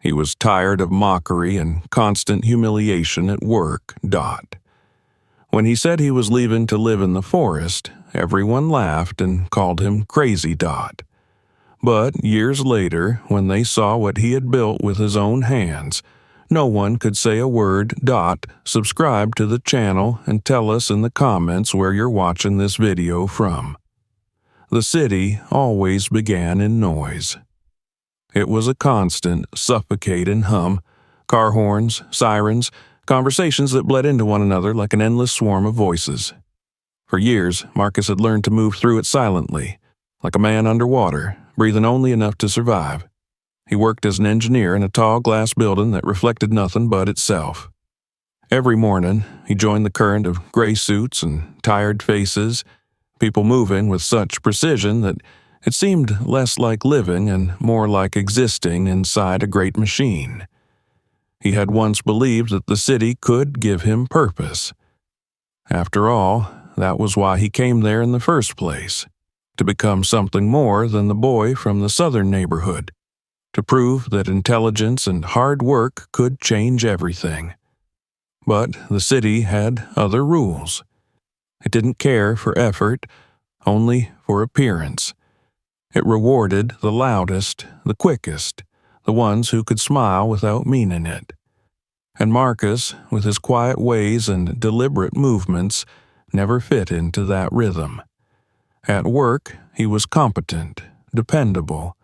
He was tired of mockery and constant humiliation at work. When he said he was leaving to live in the forest, everyone laughed and called him Crazy. But years later, when they saw what he had built with his own hands, no one could say a word. Subscribe to the channel and tell us in the comments where you're watching this video from. The city always began in noise. It was a constant, suffocating hum, car horns, sirens, conversations that bled into one another like an endless swarm of voices. For years, Marcus had learned to move through it silently, like a man underwater, breathing only enough to survive. He worked as an engineer in a tall glass building that reflected nothing but itself. Every morning, he joined the current of gray suits and tired faces, people moving with such precision that it seemed less like living and more like existing inside a great machine. He had once believed that the city could give him purpose. After all, that was why he came there in the first place, to become something more than the boy from the southern neighborhood, to prove that intelligence and hard work could change everything. But the city had other rules. It didn't care for effort, only for appearance. It rewarded the loudest, the quickest, the ones who could smile without meaning it. And Marcus, with his quiet ways and deliberate movements, never fit into that rhythm. At work, he was competent, dependable,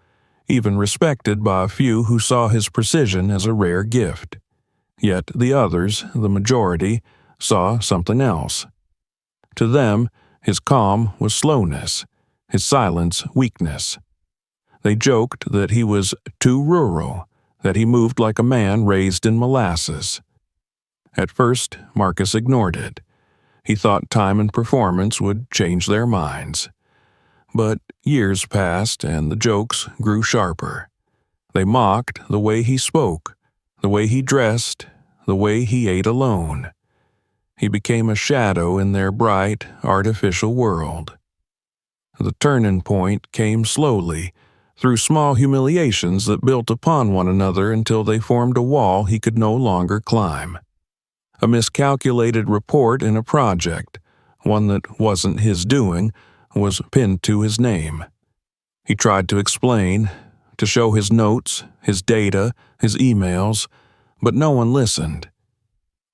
even respected by a few who saw his precision as a rare gift. Yet the others, the majority, saw something else. To them, his calm was slowness, his silence weakness. They joked that he was too rural, that he moved like a man raised in molasses. At first, Marcus ignored it. He thought time and performance would change their minds. But years passed and the jokes grew sharper. They mocked the way he spoke, the way he dressed, the way he ate alone. He became a shadow in their bright, artificial world. The turning point came slowly, through small humiliations that built upon one another until they formed a wall he could no longer climb. A miscalculated report in a project, one that wasn't his doing, was pinned to his name. He tried to explain, to show his notes, his data, his emails, but no one listened.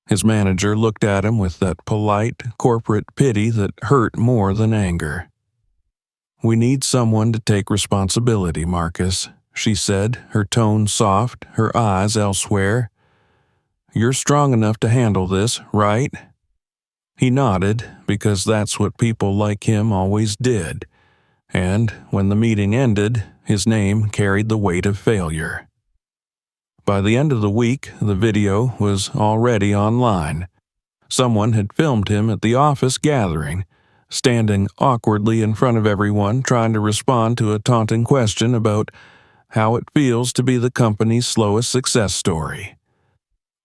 His manager looked at him with that polite, corporate pity that hurt more than anger. "We need someone to take responsibility, Marcus," she said, her tone soft, her eyes elsewhere. "You're strong enough to handle this, right?" He nodded, because that's what people like him always did, and when the meeting ended, his name carried the weight of failure. By the end of the week, the video was already online. Someone had filmed him at the office gathering, standing awkwardly in front of everyone trying to respond to a taunting question about how it feels to be the company's slowest success story.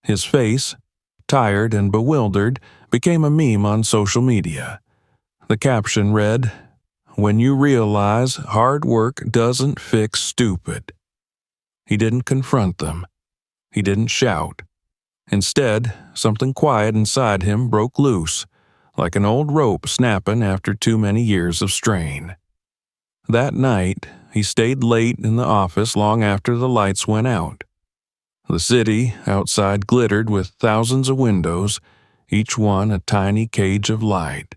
His face, tired and bewildered, became a meme on social media. The caption read, "When you realize hard work doesn't fix stupid." He didn't confront them. He didn't shout. Instead, something quiet inside him broke loose, like an old rope snapping after too many years of strain. That night, he stayed late in the office long after the lights went out. The city outside glittered with thousands of windows, each one a tiny cage of light.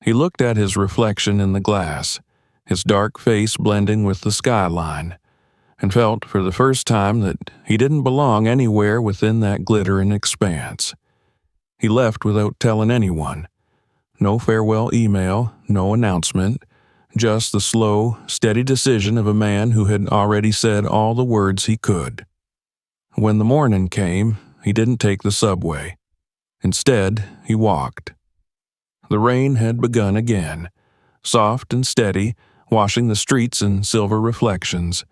He looked at his reflection in the glass, his dark face blending with the skyline, and felt for the first time that he didn't belong anywhere within that glittering expanse. He left without telling anyone. No farewell email, no announcement, just the slow, steady decision of a man who had already said all the words he could. When the morning came, he didn't take the subway. Instead, he walked. The rain had begun again, soft and steady, washing the streets in silver reflections.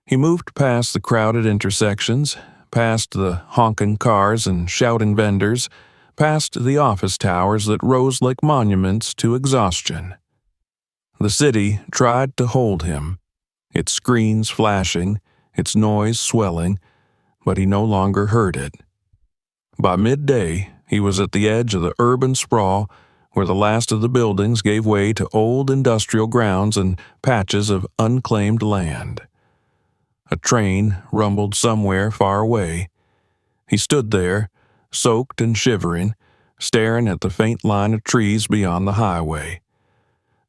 He moved past the crowded intersections, past the honking cars and shouting vendors, past the office towers that rose like monuments to exhaustion. The city tried to hold him, its screens flashing, its noise swelling, but he no longer heard it. By midday, he was at the edge of the urban sprawl where the last of the buildings gave way to old industrial grounds and patches of unclaimed land. A train rumbled somewhere far away. He stood there, soaked and shivering, staring at the faint line of trees beyond the highway.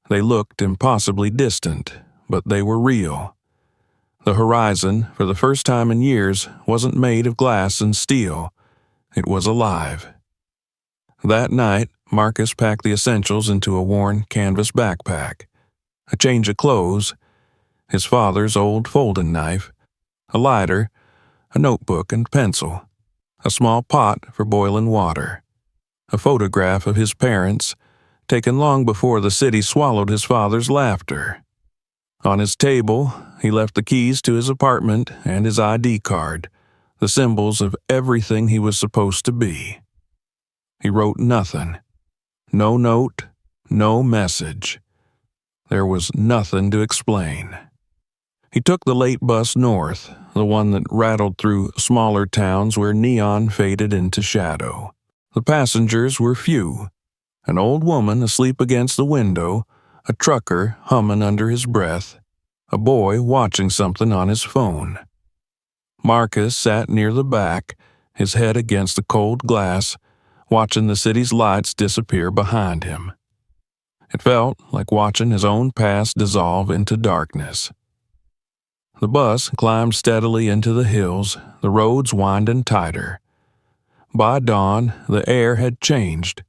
They looked impossibly distant, but they were real. The horizon, for the first time in years, wasn't made of glass and steel. It was alive. That night, Marcus packed the essentials into a worn canvas backpack. A change of clothes, his father's old folding knife, a lighter, a notebook and pencil, a small pot for boiling water, a photograph of his parents, taken long before the city swallowed his father's laughter. On his table, he left the keys to his apartment and his ID card, the symbols of everything he was supposed to be. He wrote nothing. No note, no message. There was nothing to explain. He took the late bus north, the one that rattled through smaller towns where neon faded into shadow. The passengers were few. An old woman asleep against the window, a trucker humming under his breath, a boy watching something on his phone. Marcus sat near the back, his head against the cold glass, watching the city's lights disappear behind him. It felt like watching his own past dissolve into darkness. The bus climbed steadily into the hills, the roads winding tighter. By dawn, the air had changed.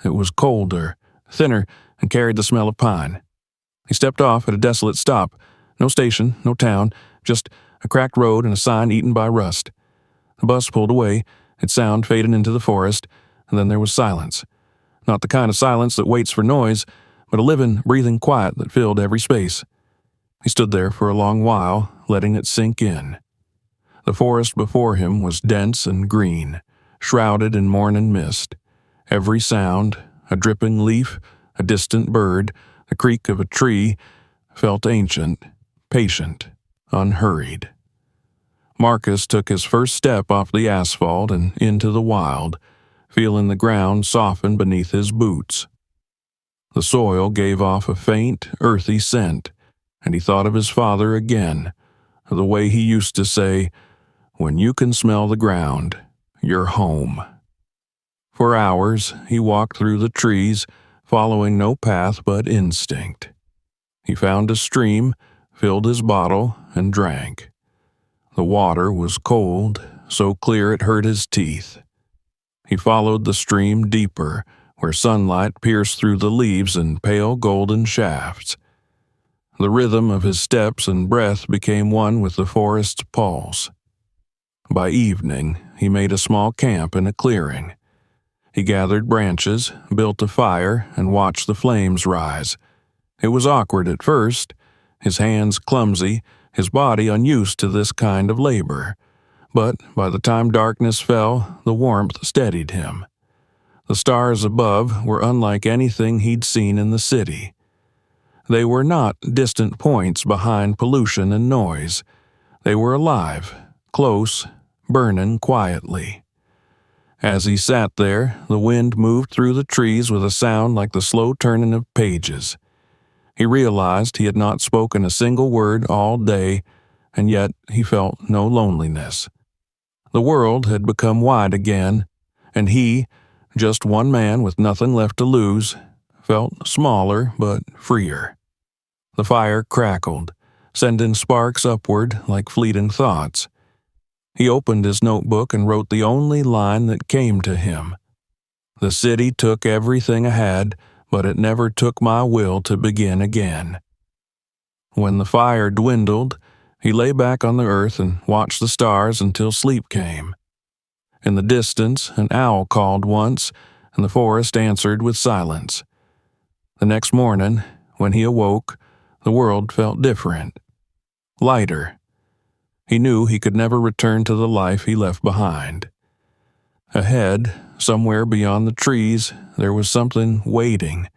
It was colder, thinner, and carried the smell of pine. He stepped off at a desolate stop. No station, no town, just a cracked road and a sign eaten by rust. The bus pulled away, its sound faded into the forest, and then there was silence. Not the kind of silence that waits for noise, but a living, breathing quiet that filled every space. He stood there for a long while, letting it sink in. The forest before him was dense and green, shrouded in morning mist. Every sound, a dripping leaf, a distant bird, the creak of a tree, felt ancient, patient, unhurried. Marcus took his first step off the asphalt and into the wild, feeling the ground soften beneath his boots. The soil gave off a faint, earthy scent, and he thought of his father again, the way he used to say, "When you can smell the ground, you're home." For hours, he walked through the trees, following no path but instinct. He found a stream, filled his bottle, and drank. The water was cold, so clear it hurt his teeth. He followed the stream deeper, where sunlight pierced through the leaves in pale golden shafts. The rhythm of his steps and breath became one with the forest's pulse. By evening, he made a small camp in a clearing. He gathered branches, built a fire, and watched the flames rise. It was awkward at first, his hands clumsy, his body unused to this kind of labor. But by the time darkness fell, the warmth steadied him. The stars above were unlike anything he'd seen in the city. They were not distant points behind pollution and noise. They were alive, close, burning quietly. As he sat there, the wind moved through the trees with a sound like the slow turning of pages. He realized he had not spoken a single word all day, and yet he felt no loneliness. The world had become wide again, and he, just one man with nothing left to lose, felt smaller but freer. The fire crackled, sending sparks upward like fleeting thoughts. He opened his notebook and wrote the only line that came to him. "The city took everything I had, but it never took my will to begin again." When the fire dwindled, he lay back on the earth and watched the stars until sleep came. In the distance, an owl called once, and the forest answered with silence. The next morning, when he awoke, the world felt different, lighter. He knew he could never return to the life he left behind. Ahead, somewhere beyond the trees, there was something waiting,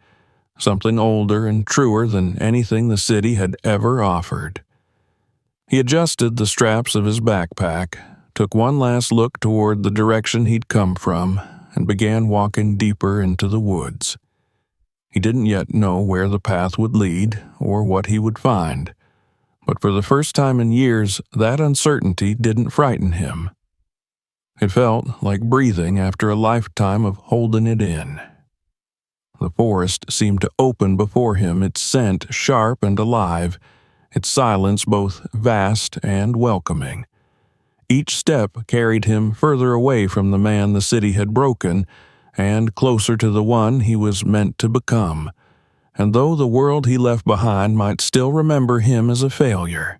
something older and truer than anything the city had ever offered. He adjusted the straps of his backpack, took one last look toward the direction he'd come from, and began walking deeper into the woods. He didn't yet know where the path would lead or what he would find, but for the first time in years, that uncertainty didn't frighten him. It felt like breathing after a lifetime of holding it in. The forest seemed to open before him, its scent sharp and alive, its silence both vast and welcoming. Each step carried him further away from the man the city had broken and closer to the one he was meant to become. And though the world he left behind might still remember him as a failure,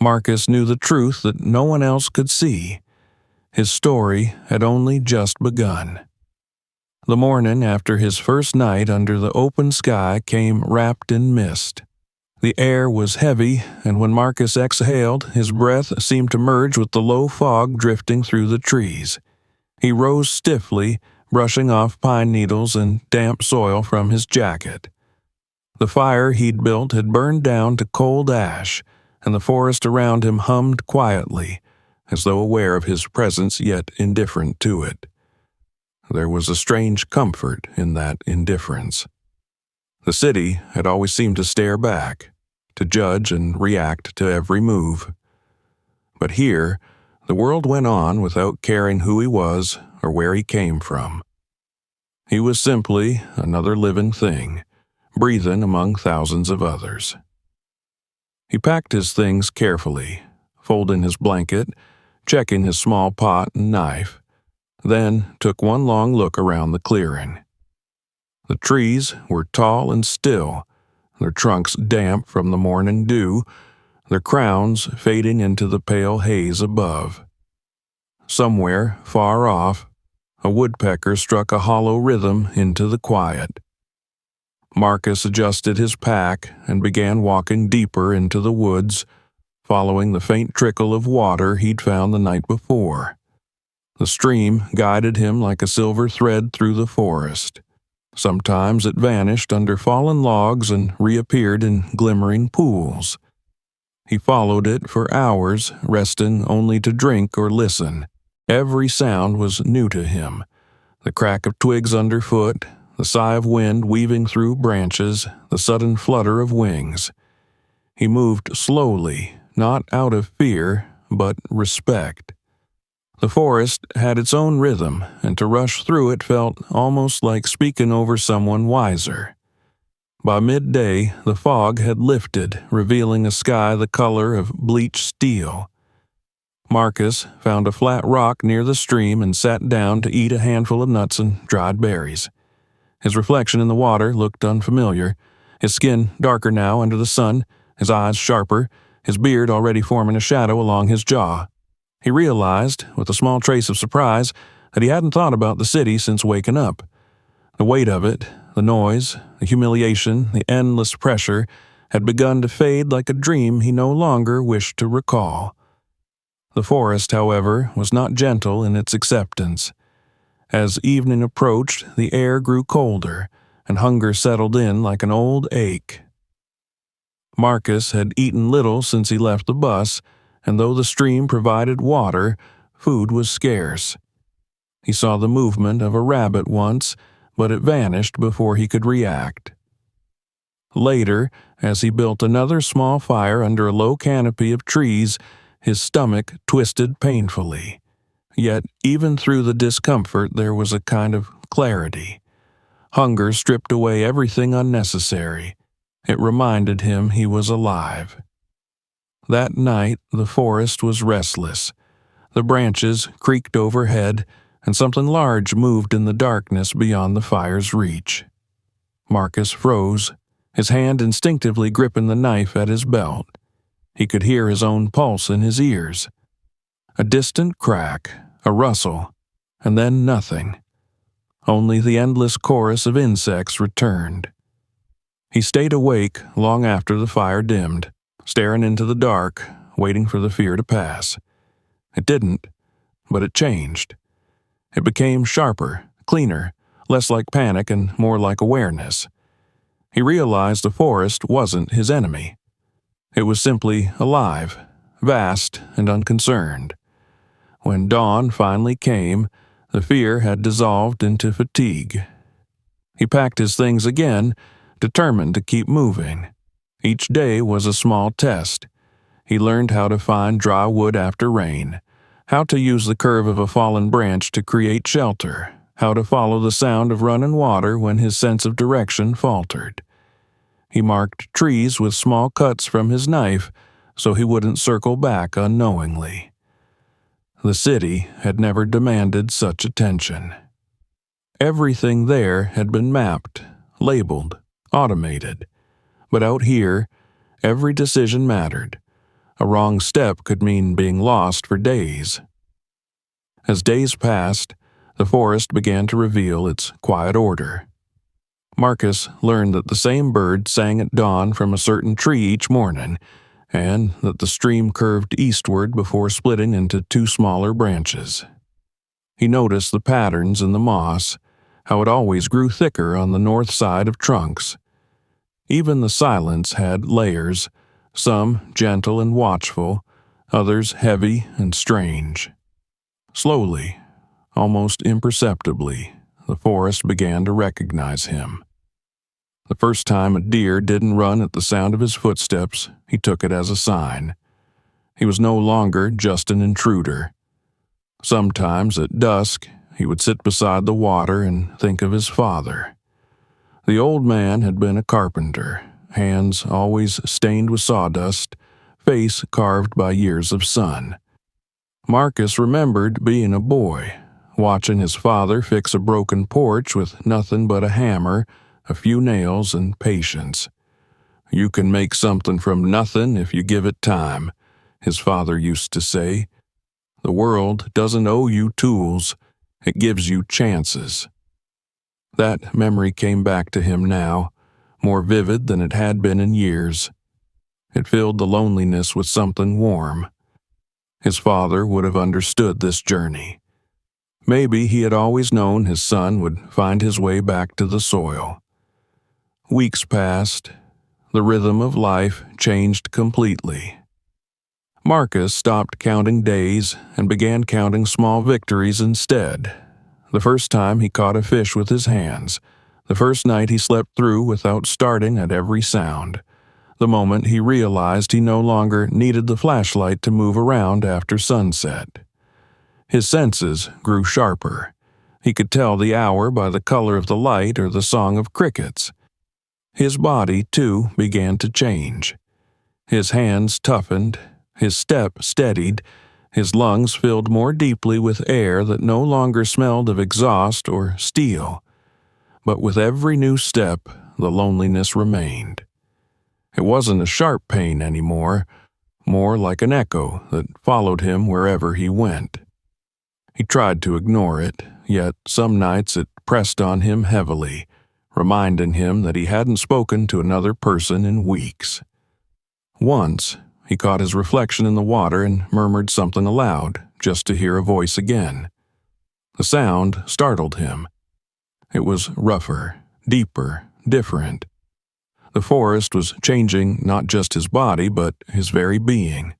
Marcus knew the truth that no one else could see. His story had only just begun. The morning after his first night under the open sky came wrapped in mist. The air was heavy, and when Marcus exhaled, his breath seemed to merge with the low fog drifting through the trees. He rose stiffly, brushing off pine needles and damp soil from his jacket. The fire he'd built had burned down to cold ash, and the forest around him hummed quietly, as though aware of his presence yet indifferent to it. There was a strange comfort in that indifference. The city had always seemed to stare back, to judge and react to every move. But here, the world went on without caring who he was or where he came from. He was simply another living thing, breathing among thousands of others. He packed his things carefully, folding his blanket, checking his small pot and knife, then took one long look around the clearing. The trees were tall and still, their trunks damp from the morning dew, their crowns fading into the pale haze above. Somewhere, far off, a woodpecker struck a hollow rhythm into the quiet. Marcus adjusted his pack and began walking deeper into the woods, following the faint trickle of water he'd found the night before. The stream guided him like a silver thread through the forest. Sometimes it vanished under fallen logs and reappeared in glimmering pools. He followed it for hours, resting only to drink or listen. Every sound was new to him. The crack of twigs underfoot, the sigh of wind weaving through branches, the sudden flutter of wings. He moved slowly, not out of fear, but respect. The forest had its own rhythm, and to rush through it felt almost like speaking over someone wiser. By midday, the fog had lifted, revealing a sky the color of bleached steel. Marcus found a flat rock near the stream and sat down to eat a handful of nuts and dried berries. His reflection in the water looked unfamiliar, his skin darker now under the sun, his eyes sharper, his beard already forming a shadow along his jaw. He realized, with a small trace of surprise, that he hadn't thought about the city since waking up. The weight of it, the noise, the humiliation, the endless pressure, had begun to fade like a dream he no longer wished to recall. The forest, however, was not gentle in its acceptance. As evening approached, the air grew colder, and hunger settled in like an old ache. Marcus had eaten little since he left the bus, and though the stream provided water, food was scarce. He saw the movement of a rabbit once, but it vanished before he could react. Later, as he built another small fire under a low canopy of trees, his stomach twisted painfully. Yet, even through the discomfort, there was a kind of clarity. Hunger stripped away everything unnecessary. It reminded him he was alive. That night, the forest was restless. The branches creaked overhead, and something large moved in the darkness beyond the fire's reach. Marcus froze, his hand instinctively gripping the knife at his belt. He could hear his own pulse in his ears. A distant crack, a rustle, and then nothing. Only the endless chorus of insects returned. He stayed awake long after the fire dimmed, staring into the dark, waiting for the fear to pass. It didn't, but it changed. It became sharper, cleaner, less like panic and more like awareness. He realized the forest wasn't his enemy. It was simply alive, vast and unconcerned. When dawn finally came, the fear had dissolved into fatigue. He packed his things again, determined to keep moving. Each day was a small test. He learned how to find dry wood after rain, how to use the curve of a fallen branch to create shelter, how to follow the sound of running water when his sense of direction faltered. He marked trees with small cuts from his knife so he wouldn't circle back unknowingly. The city had never demanded such attention. Everything there had been mapped, labeled, automated. But out here, every decision mattered. A wrong step could mean being lost for days. As days passed, the forest began to reveal its quiet order. Marcus learned that the same bird sang at dawn from a certain tree each morning, and that the stream curved eastward before splitting into two smaller branches. He noticed the patterns in the moss, how it always grew thicker on the north side of trunks. Even the silence had layers, some gentle and watchful, others heavy and strange. Slowly, almost imperceptibly, the forest began to recognize him. The first time a deer didn't run at the sound of his footsteps, he took it as a sign. He was no longer just an intruder. Sometimes at dusk, he would sit beside the water and think of his father. The old man had been a carpenter, hands always stained with sawdust, face carved by years of sun. Marcus remembered being a boy, watching his father fix a broken porch with nothing but a hammer, a few nails, and patience. "You can make something from nothing if you give it time," his father used to say. "The world doesn't owe you tools, it gives you chances." That memory came back to him now, more vivid than it had been in years. It filled the loneliness with something warm. His father would have understood this journey. Maybe he had always known his son would find his way back to the soil. Weeks passed. The rhythm of life changed completely. Marcus stopped counting days and began counting small victories instead. The first time he caught a fish with his hands. The first night he slept through without starting at every sound. The moment he realized he no longer needed the flashlight to move around after sunset. His senses grew sharper. He could tell the hour by the color of the light or the song of crickets. His body, too, began to change. His hands toughened, his step steadied, his lungs filled more deeply with air that no longer smelled of exhaust or steel. But with every new step, the loneliness remained. It wasn't a sharp pain anymore, more like an echo that followed him wherever he went. He tried to ignore it, yet some nights it pressed on him heavily, reminding him that he hadn't spoken to another person in weeks. Once, he caught his reflection in the water and murmured something aloud, just to hear a voice again. The sound startled him. It was rougher, deeper, different. The forest was changing not just his body, but his very being.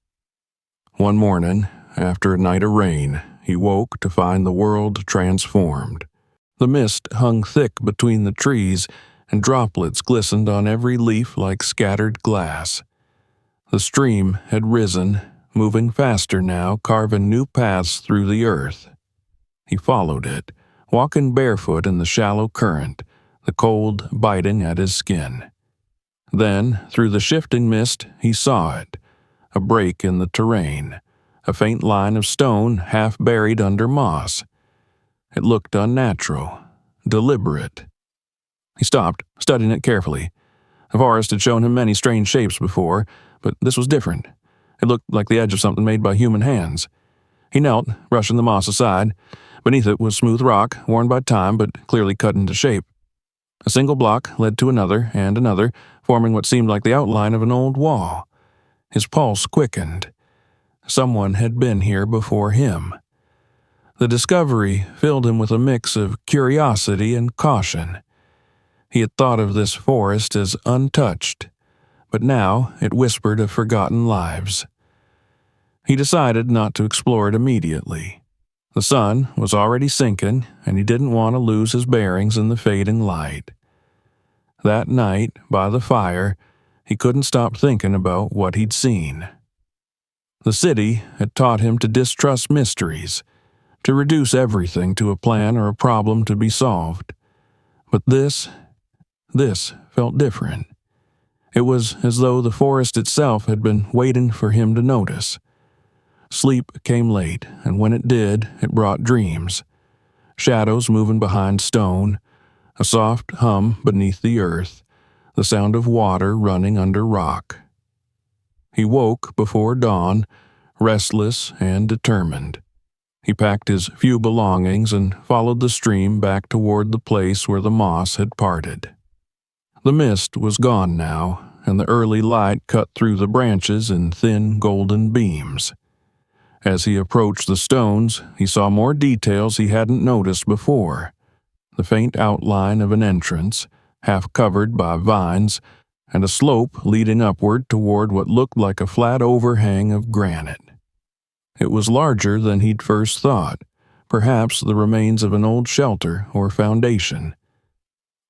One morning, after a night of rain, he woke to find the world transformed. The mist hung thick between the trees, and droplets glistened on every leaf like scattered glass. The stream had risen, moving faster now, carving new paths through the earth. He followed it, walking barefoot in the shallow current, the cold biting at his skin. Then, through the shifting mist, he saw it, a break in the terrain, a faint line of stone half buried under moss. It looked unnatural, deliberate. He stopped, studying it carefully. The forest had shown him many strange shapes before, but this was different. It looked like the edge of something made by human hands. He knelt, brushing the moss aside. Beneath it was smooth rock, worn by time but clearly cut into shape. A single block led to another and another, forming what seemed like the outline of an old wall. His pulse quickened. Someone had been here before him. The discovery filled him with a mix of curiosity and caution. He had thought of this forest as untouched, but now it whispered of forgotten lives. He decided not to explore it immediately. The sun was already sinking, and he didn't want to lose his bearings in the fading light. That night, by the fire, he couldn't stop thinking about what he'd seen. The city had taught him to distrust mysteries, to reduce everything to a plan or a problem to be solved. But this felt different. It was as though the forest itself had been waiting for him to notice. Sleep came late, and when it did, it brought dreams. Shadows moving behind stone, a soft hum beneath the earth, the sound of water running under rock. He woke before dawn, restless and determined. He packed his few belongings and followed the stream back toward the place where the moss had parted. The mist was gone now, and the early light cut through the branches in thin golden beams. As he approached the stones, he saw more details he hadn't noticed before. The faint outline of an entrance, half covered by vines, and a slope leading upward toward what looked like a flat overhang of granite. It was larger than he'd first thought, perhaps the remains of an old shelter or foundation.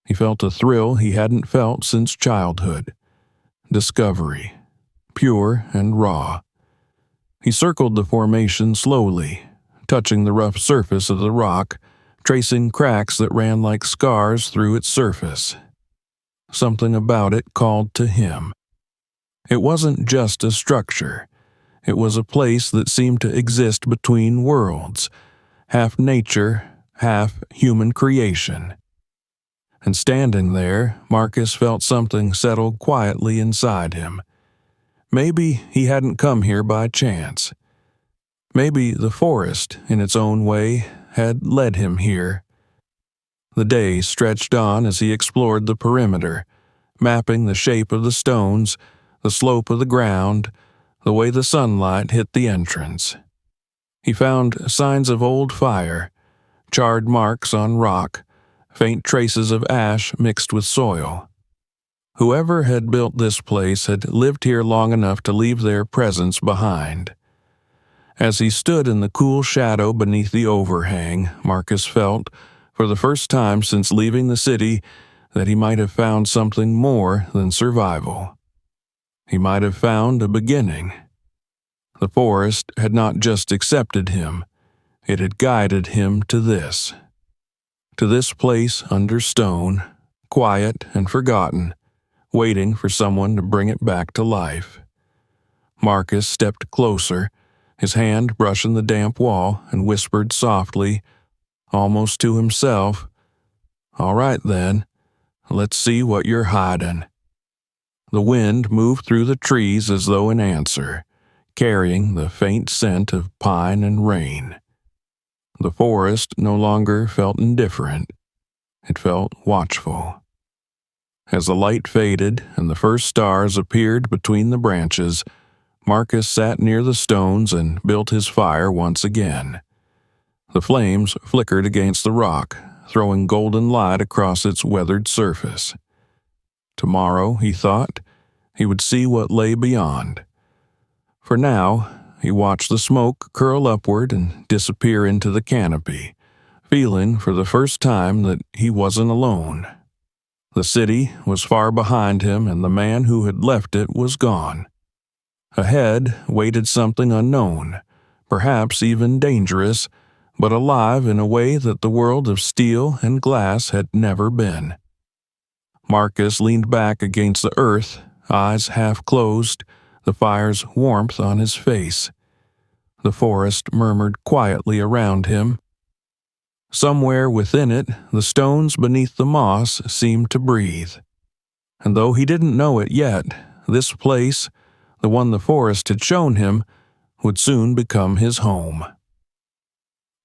He felt a thrill he hadn't felt since childhood. Discovery, pure and raw. He circled the formation slowly, touching the rough surface of the rock, tracing cracks that ran like scars through its surface. Something about it called to him. It wasn't just a structure. It was a place that seemed to exist between worlds, half nature, half human creation. And standing there, Marcus felt something settle quietly inside him. Maybe he hadn't come here by chance. Maybe the forest, in its own way, had led him here. The day stretched on as he explored the perimeter, mapping the shape of the stones, the slope of the ground, the way the sunlight hit the entrance. He found signs of old fire, charred marks on rock, faint traces of ash mixed with soil. Whoever had built this place had lived here long enough to leave their presence behind. As he stood in the cool shadow beneath the overhang, Marcus felt, for the first time since leaving the city, that he might have found something more than survival. He might have found a beginning. The forest had not just accepted him, it had guided him to this place under stone, quiet and forgotten, waiting for someone to bring it back to life. Marcus stepped closer, his hand brushing the damp wall, and whispered softly, almost to himself, "All right then, let's see what you're hiding." The wind moved through the trees as though in answer, carrying the faint scent of pine and rain. The forest no longer felt indifferent. It felt watchful. As the light faded and the first stars appeared between the branches, Marcus sat near the stones and built his fire once again. The flames flickered against the rock, throwing golden light across its weathered surface. Tomorrow, he thought, he would see what lay beyond. For now, he watched the smoke curl upward and disappear into the canopy, feeling for the first time that he wasn't alone. The city was far behind him, and the man who had left it was gone. Ahead waited something unknown, perhaps even dangerous, but alive in a way that the world of steel and glass had never been. Marcus leaned back against the earth, eyes half closed, the fire's warmth on his face. The forest murmured quietly around him. Somewhere within it, the stones beneath the moss seemed to breathe. And though he didn't know it yet, this place, the one the forest had shown him, would soon become his home.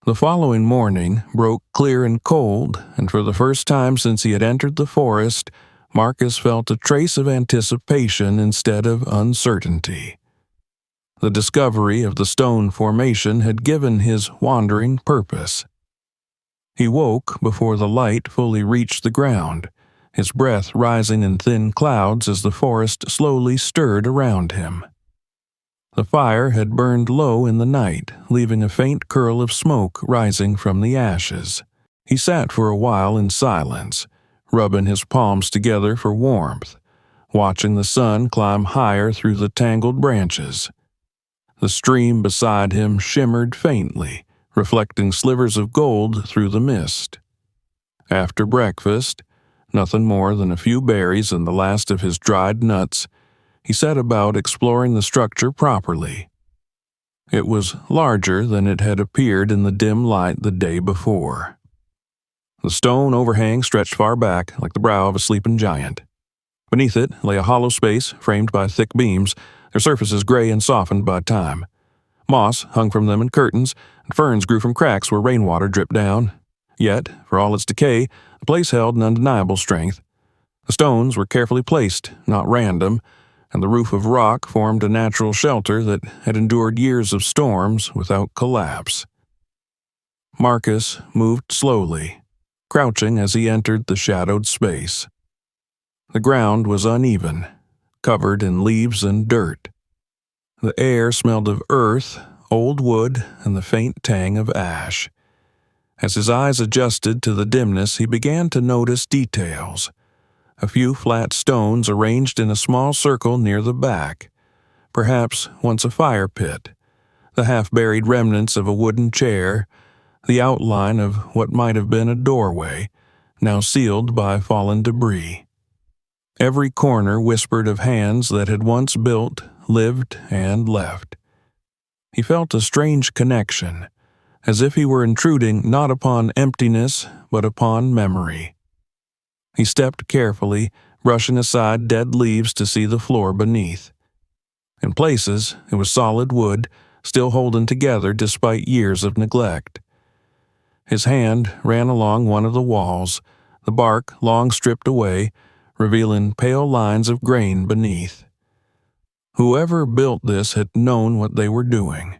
The following morning broke clear and cold, and for the first time since he had entered the forest, Marcus felt a trace of anticipation instead of uncertainty. The discovery of the stone formation had given his wandering purpose. He woke before the light fully reached the ground, his breath rising in thin clouds as the forest slowly stirred around him. The fire had burned low in the night, leaving a faint curl of smoke rising from the ashes. He sat for a while in silence, rubbing his palms together for warmth, watching the sun climb higher through the tangled branches. The stream beside him shimmered faintly, reflecting slivers of gold through the mist. After breakfast, nothing more than a few berries and the last of his dried nuts, he set about exploring the structure properly. It was larger than it had appeared in the dim light the day before. The stone overhang stretched far back like the brow of a sleeping giant. Beneath it lay a hollow space framed by thick beams, their surfaces gray and softened by time. Moss hung from them in curtains, and ferns grew from cracks where rainwater dripped down. Yet, for all its decay, the place held an undeniable strength. The stones were carefully placed, not random, and the roof of rock formed a natural shelter that had endured years of storms without collapse. Marcus moved slowly, crouching as he entered the shadowed space. The ground was uneven, covered in leaves and dirt. The air smelled of earth, old wood, and the faint tang of ash. As his eyes adjusted to the dimness, he began to notice details. A few flat stones arranged in a small circle near the back, perhaps once a fire pit, the half-buried remnants of a wooden chair, the outline of what might have been a doorway, now sealed by fallen debris. Every corner whispered of hands that had once built, lived, and left. He felt a strange connection, as if he were intruding not upon emptiness, but upon memory. He stepped carefully, brushing aside dead leaves to see the floor beneath. In places, it was solid wood, still holding together despite years of neglect. His hand ran along one of the walls, the bark long stripped away, revealing pale lines of grain beneath. Whoever built this had known what they were doing.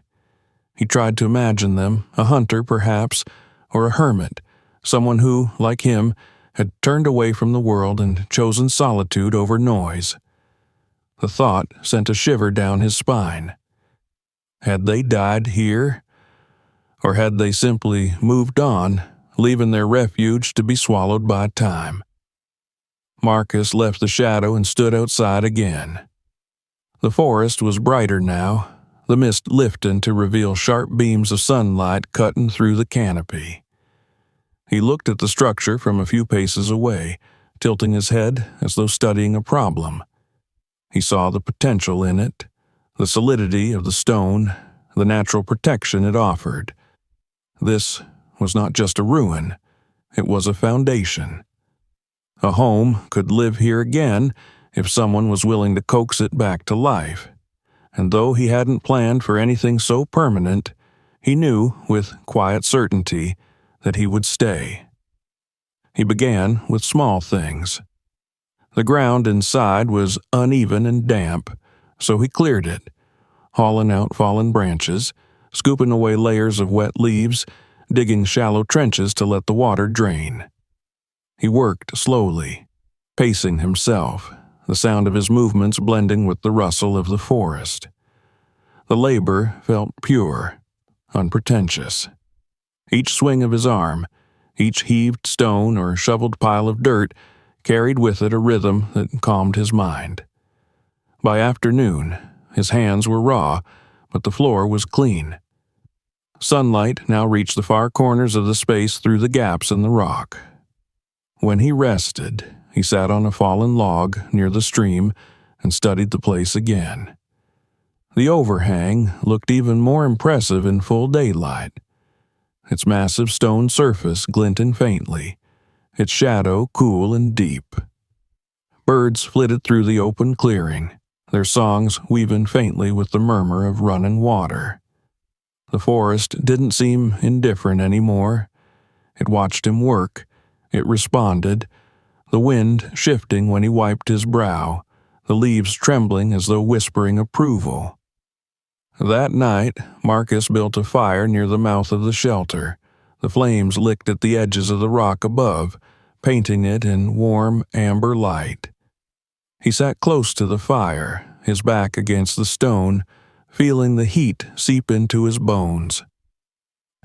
He tried to imagine them, a hunter perhaps, or a hermit, someone who, like him, had turned away from the world and chosen solitude over noise. The thought sent a shiver down his spine. Had they died here? Or had they simply moved on, leaving their refuge to be swallowed by time? Marcus left the shadow and stood outside again. The forest was brighter now, the mist lifting to reveal sharp beams of sunlight cutting through the canopy. He looked at the structure from a few paces away, tilting his head as though studying a problem. He saw the potential in it, the solidity of the stone, the natural protection it offered. This was not just a ruin, it was a foundation. A home could live here again if someone was willing to coax it back to life. And though he hadn't planned for anything so permanent, he knew, with quiet certainty, that he would stay. He began with small things. The ground inside was uneven and damp, so he cleared it, hauling out fallen branches, scooping away layers of wet leaves, digging shallow trenches to let the water drain. He worked slowly, pacing himself, the sound of his movements blending with the rustle of the forest. The labor felt pure, unpretentious. Each swing of his arm, each heaved stone or shoveled pile of dirt carried with it a rhythm that calmed his mind. By afternoon, his hands were raw, but the floor was clean. Sunlight now reached the far corners of the space through the gaps in the rock. When he rested, he sat on a fallen log near the stream and studied the place again. The overhang looked even more impressive in full daylight, its massive stone surface glinting faintly, its shadow cool and deep. Birds flitted through the open clearing, their songs weaving faintly with the murmur of running water. The forest didn't seem indifferent anymore. It watched him work. It responded, the wind shifting when he wiped his brow, the leaves trembling as though whispering approval. That night, Marcus built a fire near the mouth of the shelter. The flames licked at the edges of the rock above, painting it in warm amber light. He sat close to the fire, his back against the stone, feeling the heat seep into his bones.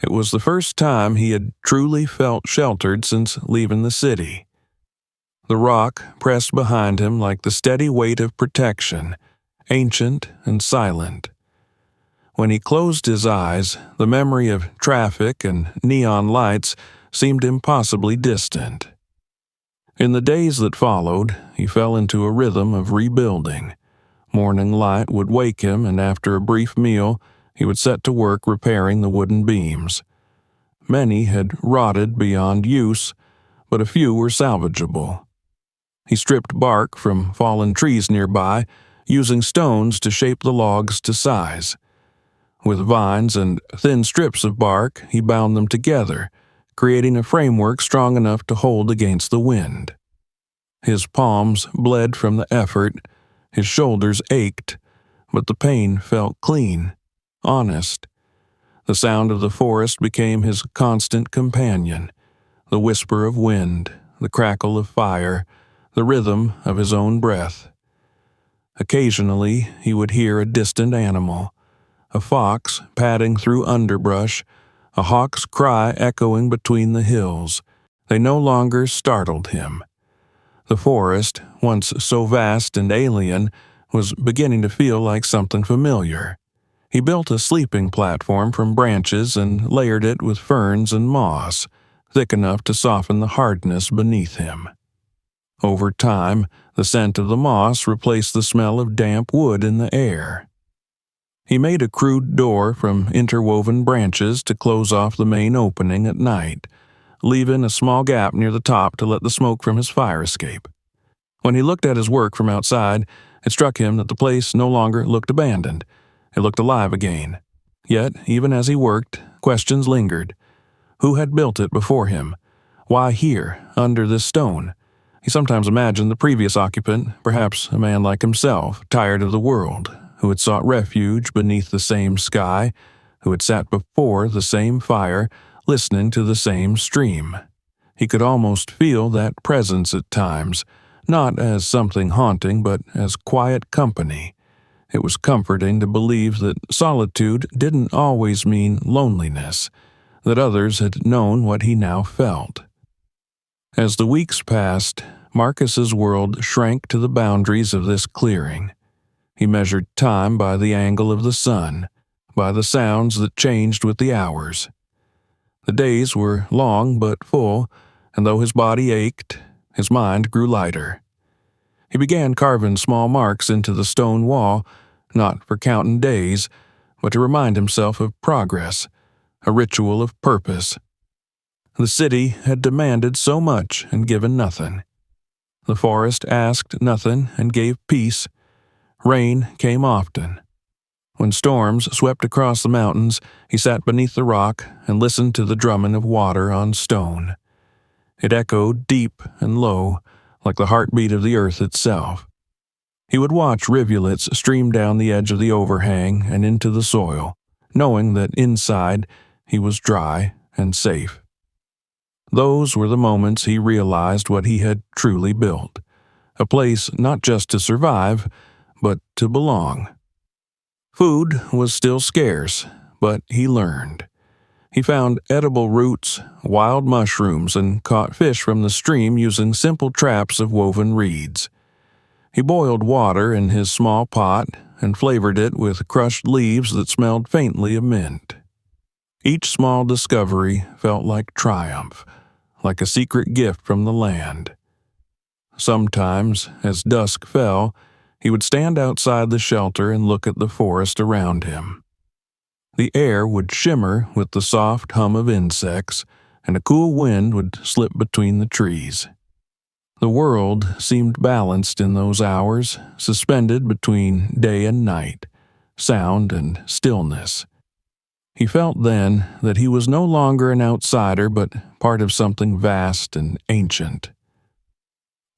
It was the first time he had truly felt sheltered since leaving the city. The rock pressed behind him like the steady weight of protection, ancient and silent. When he closed his eyes, the memory of traffic and neon lights seemed impossibly distant. In the days that followed, he fell into a rhythm of rebuilding. Morning light would wake him, and after a brief meal, he would set to work repairing the wooden beams. Many had rotted beyond use, but a few were salvageable. He stripped bark from fallen trees nearby, using stones to shape the logs to size. With vines and thin strips of bark, he bound them together, creating a framework strong enough to hold against the wind. His palms bled from the effort, his shoulders ached, but the pain felt clean, honest. The sound of the forest became his constant companion, the whisper of wind, the crackle of fire, the rhythm of his own breath. Occasionally, he would hear a distant animal, a fox padding through underbrush, a hawk's cry echoing between the hills. They no longer startled him. The forest, once so vast and alien, was beginning to feel like something familiar. He built a sleeping platform from branches and layered it with ferns and moss, thick enough to soften the hardness beneath him. Over time, the scent of the moss replaced the smell of damp wood in the air. He made a crude door from interwoven branches to close off the main opening at night, leaving a small gap near the top to let the smoke from his fire escape. When he looked at his work from outside, it struck him that the place no longer looked abandoned. It looked alive again. Yet, even as he worked, questions lingered. Who had built it before him? Why here, under this stone? He sometimes imagined the previous occupant, perhaps a man like himself, tired of the world, who had sought refuge beneath the same sky, who had sat before the same fire, listening to the same stream. He could almost feel that presence at times, not as something haunting, but as quiet company. It was comforting to believe that solitude didn't always mean loneliness, that others had known what he now felt. As the weeks passed, Marcus's world shrank to the boundaries of this clearing. He measured time by the angle of the sun, by the sounds that changed with the hours. The days were long but full, and though his body ached, his mind grew lighter. He began carving small marks into the stone wall, not for counting days, but to remind himself of progress, a ritual of purpose. The city had demanded so much and given nothing. The forest asked nothing and gave peace. Rain came often. When storms swept across the mountains, he sat beneath the rock and listened to the drumming of water on stone. It echoed deep and low, like the heartbeat of the earth itself. He would watch rivulets stream down the edge of the overhang and into the soil, knowing that inside he was dry and safe. Those were the moments he realized what he had truly built, a place not just to survive, but to belong. Food was still scarce, but he learned. He found edible roots, wild mushrooms, and caught fish from the stream using simple traps of woven reeds. He boiled water in his small pot and flavored it with crushed leaves that smelled faintly of mint. Each small discovery felt like triumph, like a secret gift from the land. Sometimes, as dusk fell, he would stand outside the shelter and look at the forest around him. The air would shimmer with the soft hum of insects, and a cool wind would slip between the trees. The world seemed balanced in those hours, suspended between day and night, sound and stillness. He felt then that he was no longer an outsider but part of something vast and ancient.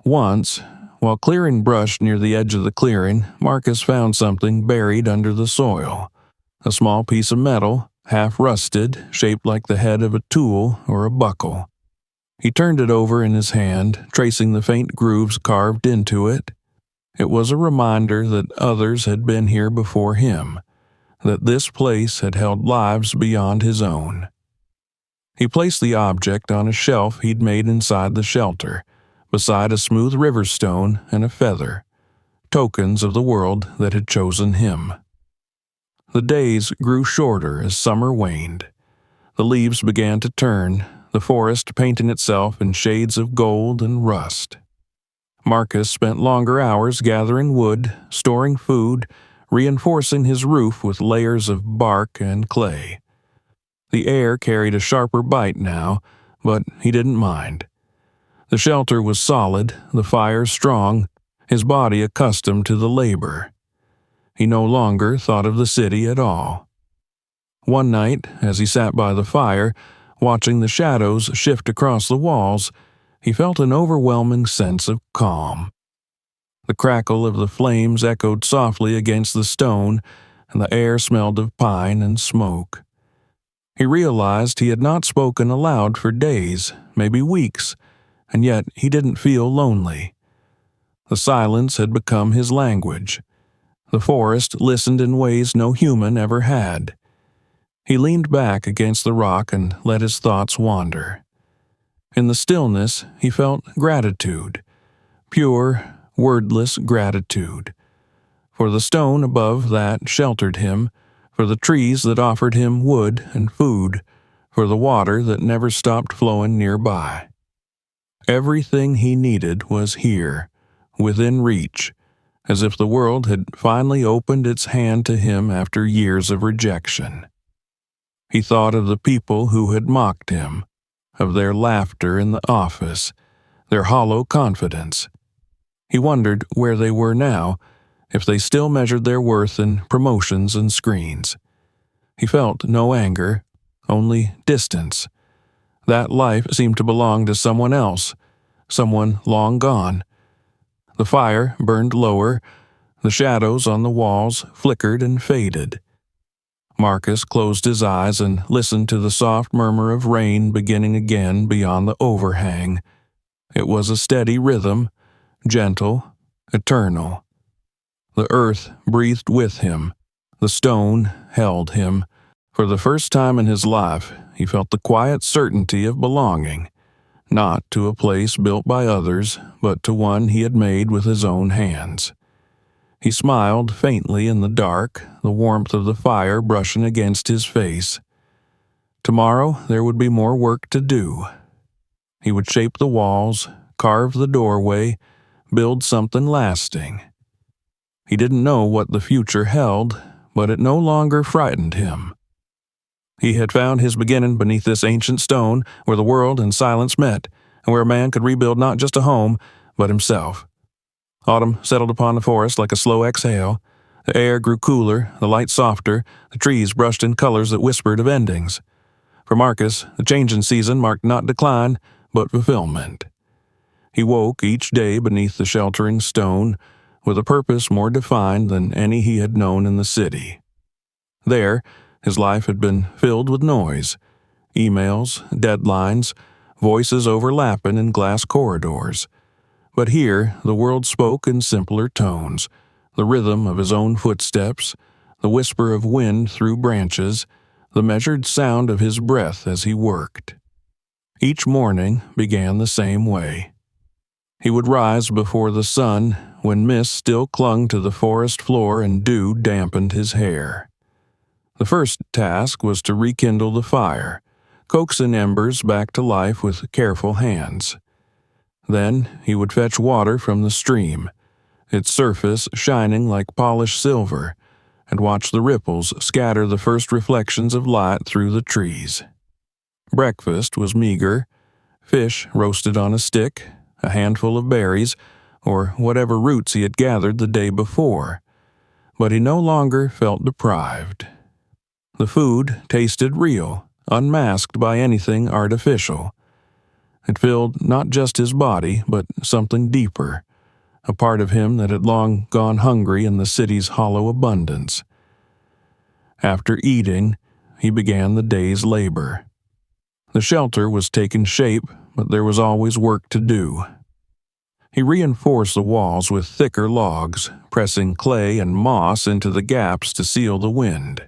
Once, while clearing brush near the edge of the clearing, Marcus found something buried under the soil. A small piece of metal, half rusted, shaped like the head of a tool or a buckle. He turned it over in his hand, tracing the faint grooves carved into it. It was a reminder that others had been here before him, that this place had held lives beyond his own. He placed the object on a shelf he'd made inside the shelter, beside a smooth river stone and a feather, tokens of the world that had chosen him. The days grew shorter as summer waned. The leaves began to turn, the forest painting itself in shades of gold and rust. Marcus spent longer hours gathering wood, storing food, reinforcing his roof with layers of bark and clay. The air carried a sharper bite now, but he didn't mind. The shelter was solid, the fire strong, his body accustomed to the labor. He no longer thought of the city at all. One night, as he sat by the fire, watching the shadows shift across the walls, he felt an overwhelming sense of calm. The crackle of the flames echoed softly against the stone, and the air smelled of pine and smoke. He realized he had not spoken aloud for days, maybe weeks, and yet he didn't feel lonely. The silence had become his language. The forest listened in ways no human ever had. He leaned back against the rock and let his thoughts wander. In the stillness, he felt gratitude, pure, wordless gratitude, for the stone above that sheltered him, for the trees that offered him wood and food, for the water that never stopped flowing nearby. Everything he needed was here, within reach, as if the world had finally opened its hand to him after years of rejection. He thought of the people who had mocked him, of their laughter in the office, their hollow confidence. He wondered where they were now, if they still measured their worth in promotions and screens. He felt no anger, only distance. That life seemed to belong to someone else, someone long gone. The fire burned lower, the shadows on the walls flickered and faded. Marcus closed his eyes and listened to the soft murmur of rain beginning again beyond the overhang. It was a steady rhythm, gentle, eternal. The earth breathed with him. The stone held him. For the first time in his life, he felt the quiet certainty of belonging, not to a place built by others, but to one he had made with his own hands. He smiled faintly in the dark, the warmth of the fire brushing against his face. Tomorrow there would be more work to do. He would shape the walls, carve the doorway, build something lasting. He didn't know what the future held, but it no longer frightened him. He had found his beginning beneath this ancient stone where the world and silence met, and where a man could rebuild not just a home, but himself. Autumn settled upon the forest like a slow exhale. The air grew cooler, the light softer, the trees brushed in colors that whispered of endings. For Marcus, the changing season marked not decline, but fulfillment. He woke each day beneath the sheltering stone, with a purpose more defined than any he had known in the city. There, his life had been filled with noise, emails, deadlines, voices overlapping in glass corridors. But here the world spoke in simpler tones, the rhythm of his own footsteps, the whisper of wind through branches, the measured sound of his breath as he worked. Each morning began the same way. He would rise before the sun, when mist still clung to the forest floor and dew dampened his hair. The first task was to rekindle the fire, coaxing embers back to life with careful hands. Then he would fetch water from the stream, its surface shining like polished silver, and watch the ripples scatter the first reflections of light through the trees. Breakfast was meager: fish roasted on a stick, a handful of berries, or whatever roots he had gathered the day before. But he no longer felt deprived. The food tasted real, unmasked by anything artificial. It filled not just his body, but something deeper, a part of him that had long gone hungry in the city's hollow abundance. After eating, he began the day's labor. The shelter was taking shape, but there was always work to do. He reinforced the walls with thicker logs, pressing clay and moss into the gaps to seal the wind.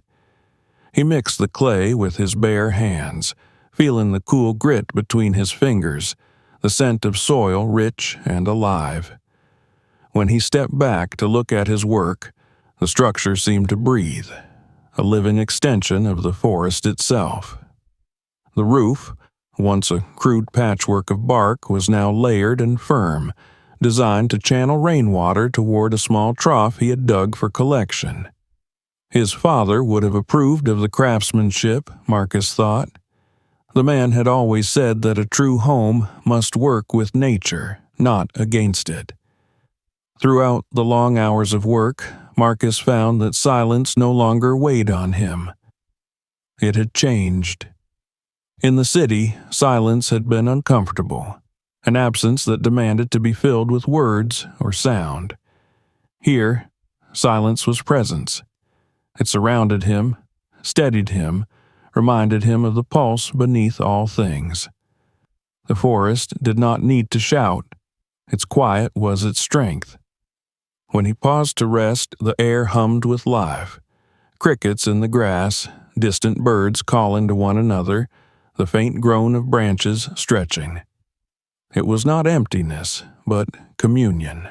He mixed the clay with his bare hands, feeling the cool grit between his fingers, the scent of soil rich and alive. When he stepped back to look at his work, the structure seemed to breathe, a living extension of the forest itself. The roof, once a crude patchwork of bark, was now layered and firm, designed to channel rainwater toward a small trough he had dug for collection. His father would have approved of the craftsmanship, Marcus thought. The man had always said that a true home must work with nature, not against it. Throughout the long hours of work, Marcus found that silence no longer weighed on him. It had changed. In the city, silence had been uncomfortable, an absence that demanded to be filled with words or sound. Here, silence was presence. It surrounded him, steadied him, reminded him of the pulse beneath all things. The forest did not need to shout. Its quiet was its strength. When he paused to rest, the air hummed with life. Crickets in the grass, distant birds calling to one another, the faint groan of branches stretching. It was not emptiness, but communion.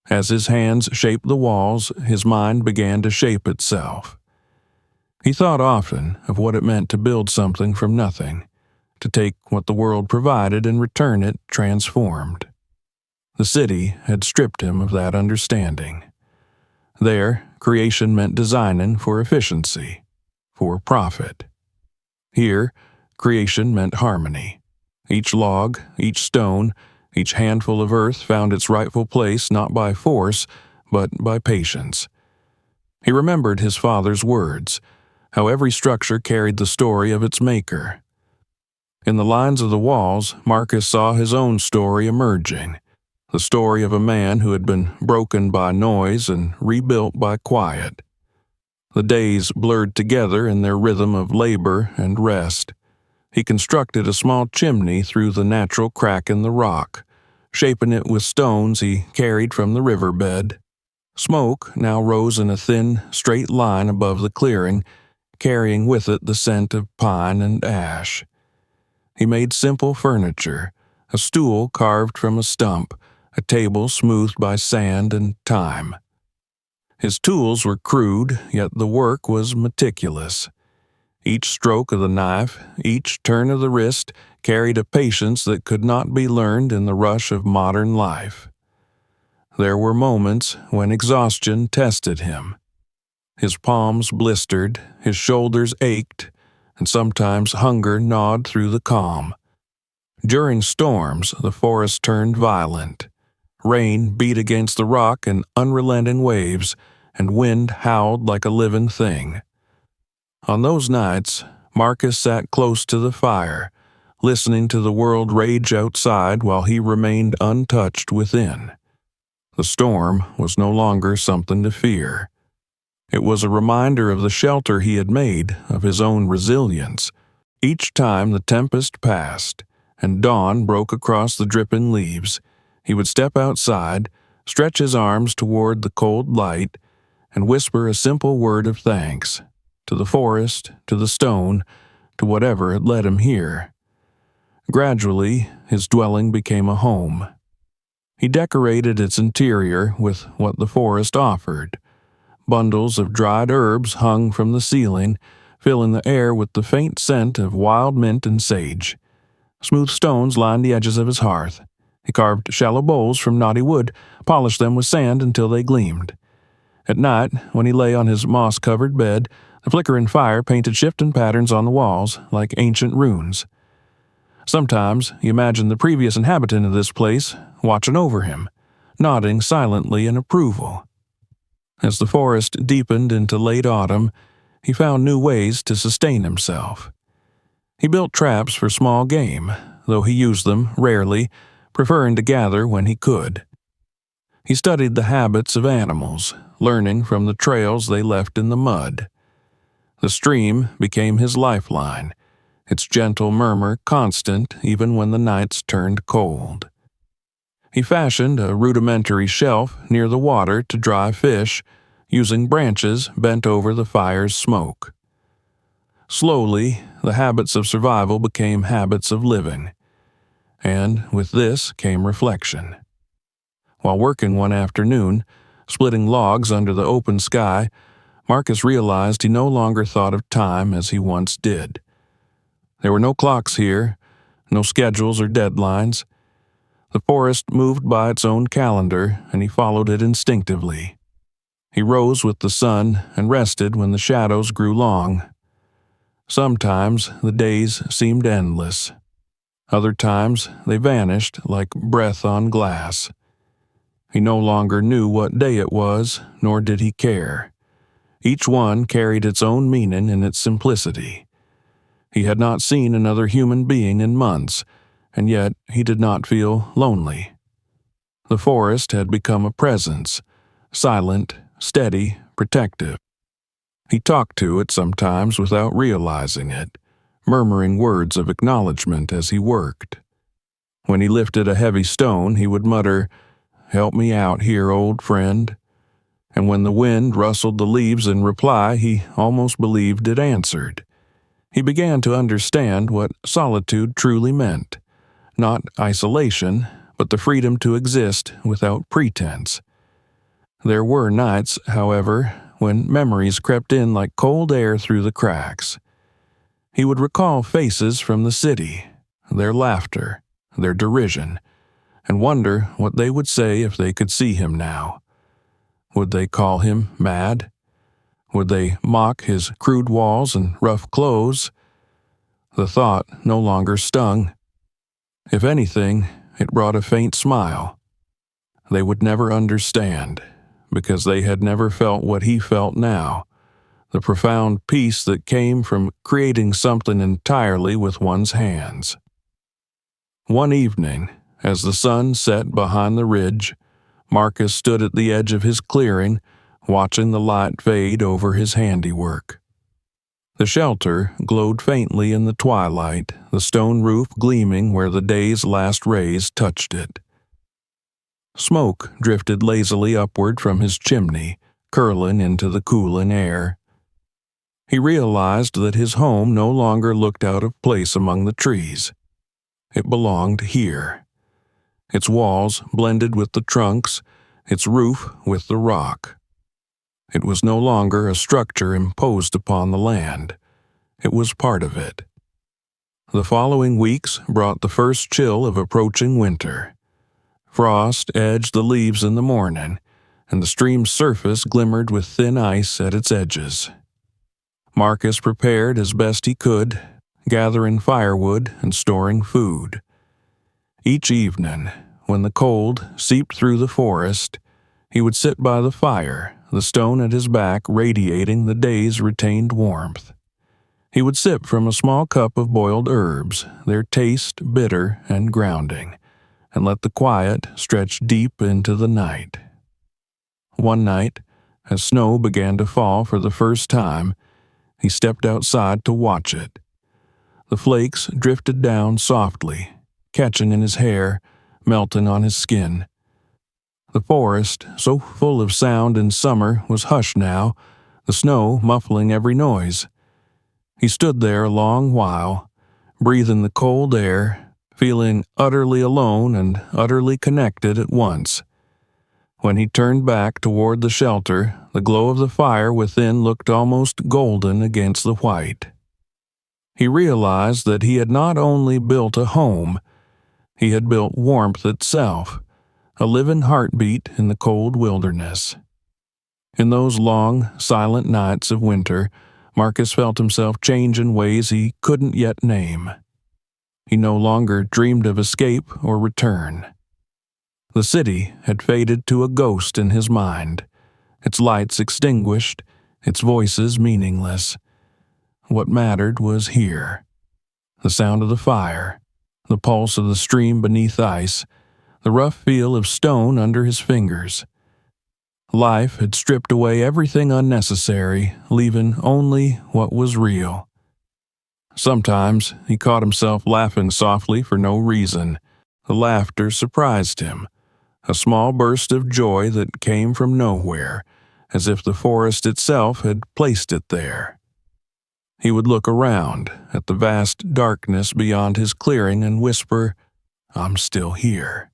As his hands shaped the walls, his mind began to shape itself. He thought often of what it meant to build something from nothing, to take what the world provided and return it transformed. The city had stripped him of that understanding. There, creation meant designing for efficiency, for profit. Here, creation meant harmony. Each log, each stone, each handful of earth found its rightful place not by force, but by patience. He remembered his father's words, how every structure carried the story of its maker. In the lines of the walls, Marcus saw his own story emerging, the story of a man who had been broken by noise and rebuilt by quiet. The days blurred together in their rhythm of labor and rest. He constructed a small chimney through the natural crack in the rock, shaping it with stones he carried from the riverbed. Smoke now rose in a thin, straight line above the clearing, carrying with it the scent of pine and ash. He made simple furniture, a stool carved from a stump, a table smoothed by sand and time. His tools were crude, yet the work was meticulous. Each stroke of the knife, each turn of the wrist, carried a patience that could not be learned in the rush of modern life. There were moments when exhaustion tested him. His palms blistered, his shoulders ached, and sometimes hunger gnawed through the calm. During storms, the forest turned violent. Rain beat against the rock in unrelenting waves, and wind howled like a living thing. On those nights, Marcus sat close to the fire, listening to the world rage outside while he remained untouched within. The storm was no longer something to fear. It was a reminder of the shelter he had made, of his own resilience. Each time the tempest passed, and dawn broke across the dripping leaves, he would step outside, stretch his arms toward the cold light, and whisper a simple word of thanks, to the forest, to the stone, to whatever had led him here. Gradually, his dwelling became a home. He decorated its interior with what the forest offered. Bundles of dried herbs hung from the ceiling, filling the air with the faint scent of wild mint and sage. Smooth stones lined the edges of his hearth. He carved shallow bowls from knotty wood, polished them with sand until they gleamed. At night, when he lay on his moss-covered bed, the flickering fire painted shifting patterns on the walls like ancient runes. Sometimes he imagined the previous inhabitant of this place watching over him, nodding silently in approval. As the forest deepened into late autumn, he found new ways to sustain himself. He built traps for small game, though he used them rarely, preferring to gather when he could. He studied the habits of animals, learning from the trails they left in the mud. The stream became his lifeline, its gentle murmur constant even when the nights turned cold. He fashioned a rudimentary shelf near the water to dry fish, using branches bent over the fire's smoke. Slowly, the habits of survival became habits of living, and with this came reflection. While working one afternoon, splitting logs under the open sky, Marcus realized he no longer thought of time as he once did. There were no clocks here, no schedules or deadlines. The forest moved by its own calendar, and he followed it instinctively. He rose with the sun and rested when the shadows grew long. Sometimes the days seemed endless. Other times they vanished like breath on glass. He no longer knew what day it was, nor did he care. Each one carried its own meaning in its simplicity. He had not seen another human being in months, and yet he did not feel lonely. The forest had become a presence, silent, steady, protective. He talked to it sometimes without realizing it, murmuring words of acknowledgement as he worked. When he lifted a heavy stone, he would mutter, "Help me out here, old friend." And when the wind rustled the leaves in reply, he almost believed it answered. He began to understand what solitude truly meant. Not isolation, but the freedom to exist without pretense. There were nights, however, when memories crept in like cold air through the cracks. He would recall faces from the city, their laughter, their derision, and wonder what they would say if they could see him now. Would they call him mad? Would they mock his crude walls and rough clothes? The thought no longer stung. If anything, it brought a faint smile. They would never understand, because they had never felt what he felt now, the profound peace that came from creating something entirely with one's hands. One evening, as the sun set behind the ridge, Marcus stood at the edge of his clearing, watching the light fade over his handiwork. The shelter glowed faintly in the twilight, the stone roof gleaming where the day's last rays touched it. Smoke drifted lazily upward from his chimney, curling into the cooling air. He realized that his home no longer looked out of place among the trees. It belonged here. Its walls blended with the trunks, its roof with the rock. It was no longer a structure imposed upon the land. It was part of it. The following weeks brought the first chill of approaching winter. Frost edged the leaves in the morning, and the stream's surface glimmered with thin ice at its edges. Marcus prepared as best he could, gathering firewood and storing food. Each evening, when the cold seeped through the forest, he would sit by the fire, the stone at his back radiating the day's retained warmth. He would sip from a small cup of boiled herbs, their taste bitter and grounding, and let the quiet stretch deep into the night. One night, as snow began to fall for the first time, he stepped outside to watch it. The flakes drifted down softly, catching in his hair, melting on his skin. The forest, so full of sound in summer, was hushed now, the snow muffling every noise. He stood there a long while, breathing the cold air, feeling utterly alone and utterly connected at once. When he turned back toward the shelter, the glow of the fire within looked almost golden against the white. He realized that he had not only built a home, he had built warmth itself, a living heartbeat in the cold wilderness. In those long, silent nights of winter, Marcus felt himself change in ways he couldn't yet name. He no longer dreamed of escape or return. The city had faded to a ghost in his mind, its lights extinguished, its voices meaningless. What mattered was here. The sound of the fire, the pulse of the stream beneath ice, the rough feel of stone under his fingers. Life had stripped away everything unnecessary, leaving only what was real. Sometimes he caught himself laughing softly for no reason. The laughter surprised him, a small burst of joy that came from nowhere, as if the forest itself had placed it there. He would look around at the vast darkness beyond his clearing and whisper, "I'm still here."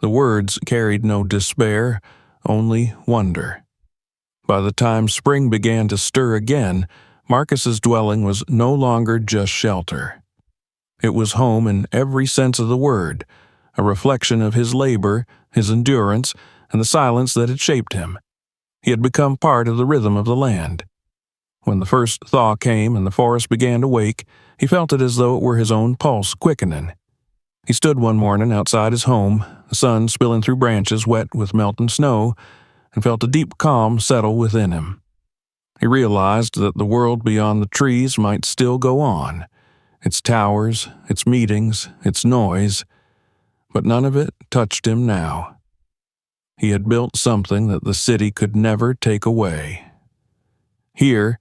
The words carried no despair, only wonder. By the time spring began to stir again, Marcus's dwelling was no longer just shelter. It was home in every sense of the word, a reflection of his labor, his endurance, and the silence that had shaped him. He had become part of the rhythm of the land. When the first thaw came and the forest began to wake, he felt it as though it were his own pulse quickening. He stood one morning outside his home, the sun spilling through branches wet with melting snow, and felt a deep calm settle within him. He realized that the world beyond the trees might still go on, its towers, its meetings, its noise, but none of it touched him now. He had built something that the city could never take away. Here,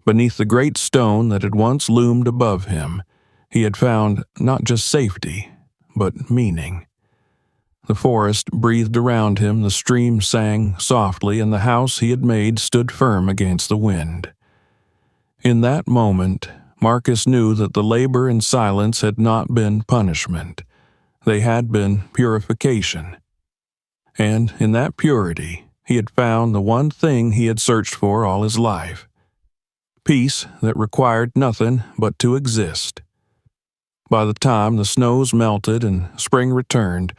beneath the great stone that had once loomed above him, he had found not just safety, but meaning. The forest breathed around him, the stream sang softly, and the house he had made stood firm against the wind. In that moment, Marcus knew that the labor and silence had not been punishment. They had been purification. And in that purity, he had found the one thing he had searched for all his life: peace that required nothing but to exist. By the time the snows melted and spring returned,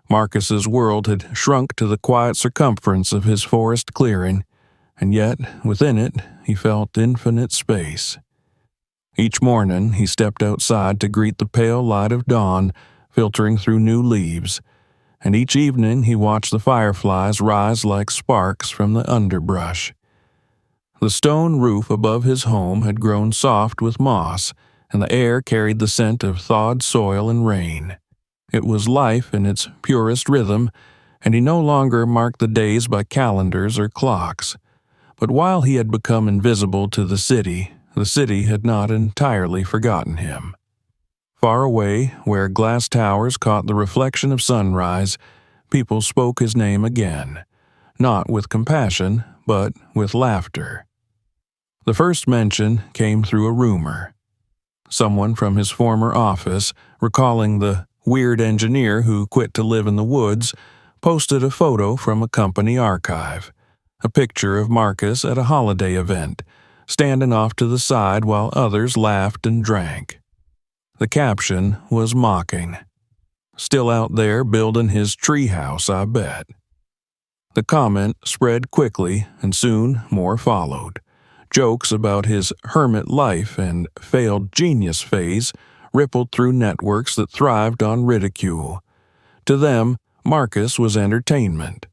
Marcus's world had shrunk to the quiet circumference of his forest clearing, and yet within it he felt infinite space. Each morning he stepped outside to greet the pale light of dawn filtering through new leaves, and each evening he watched the fireflies rise like sparks from the underbrush. The stone roof above his home had grown soft with moss, and the air carried the scent of thawed soil and rain. It was life in its purest rhythm, and he no longer marked the days by calendars or clocks. But while he had become invisible to the city had not entirely forgotten him. Far away, where glass towers caught the reflection of sunrise, people spoke his name again, not with compassion, but with laughter. The first mention came through a rumor. Someone from his former office, recalling the weird engineer who quit to live in the woods, posted a photo from a company archive, a picture of Marcus at a holiday event, standing off to the side while others laughed and drank. The caption was mocking. "Still out there building his treehouse, I bet." The comment spread quickly, and soon more followed. Jokes about his hermit life and failed genius phase rippled through networks that thrived on ridicule. To them, Marcus was entertainment.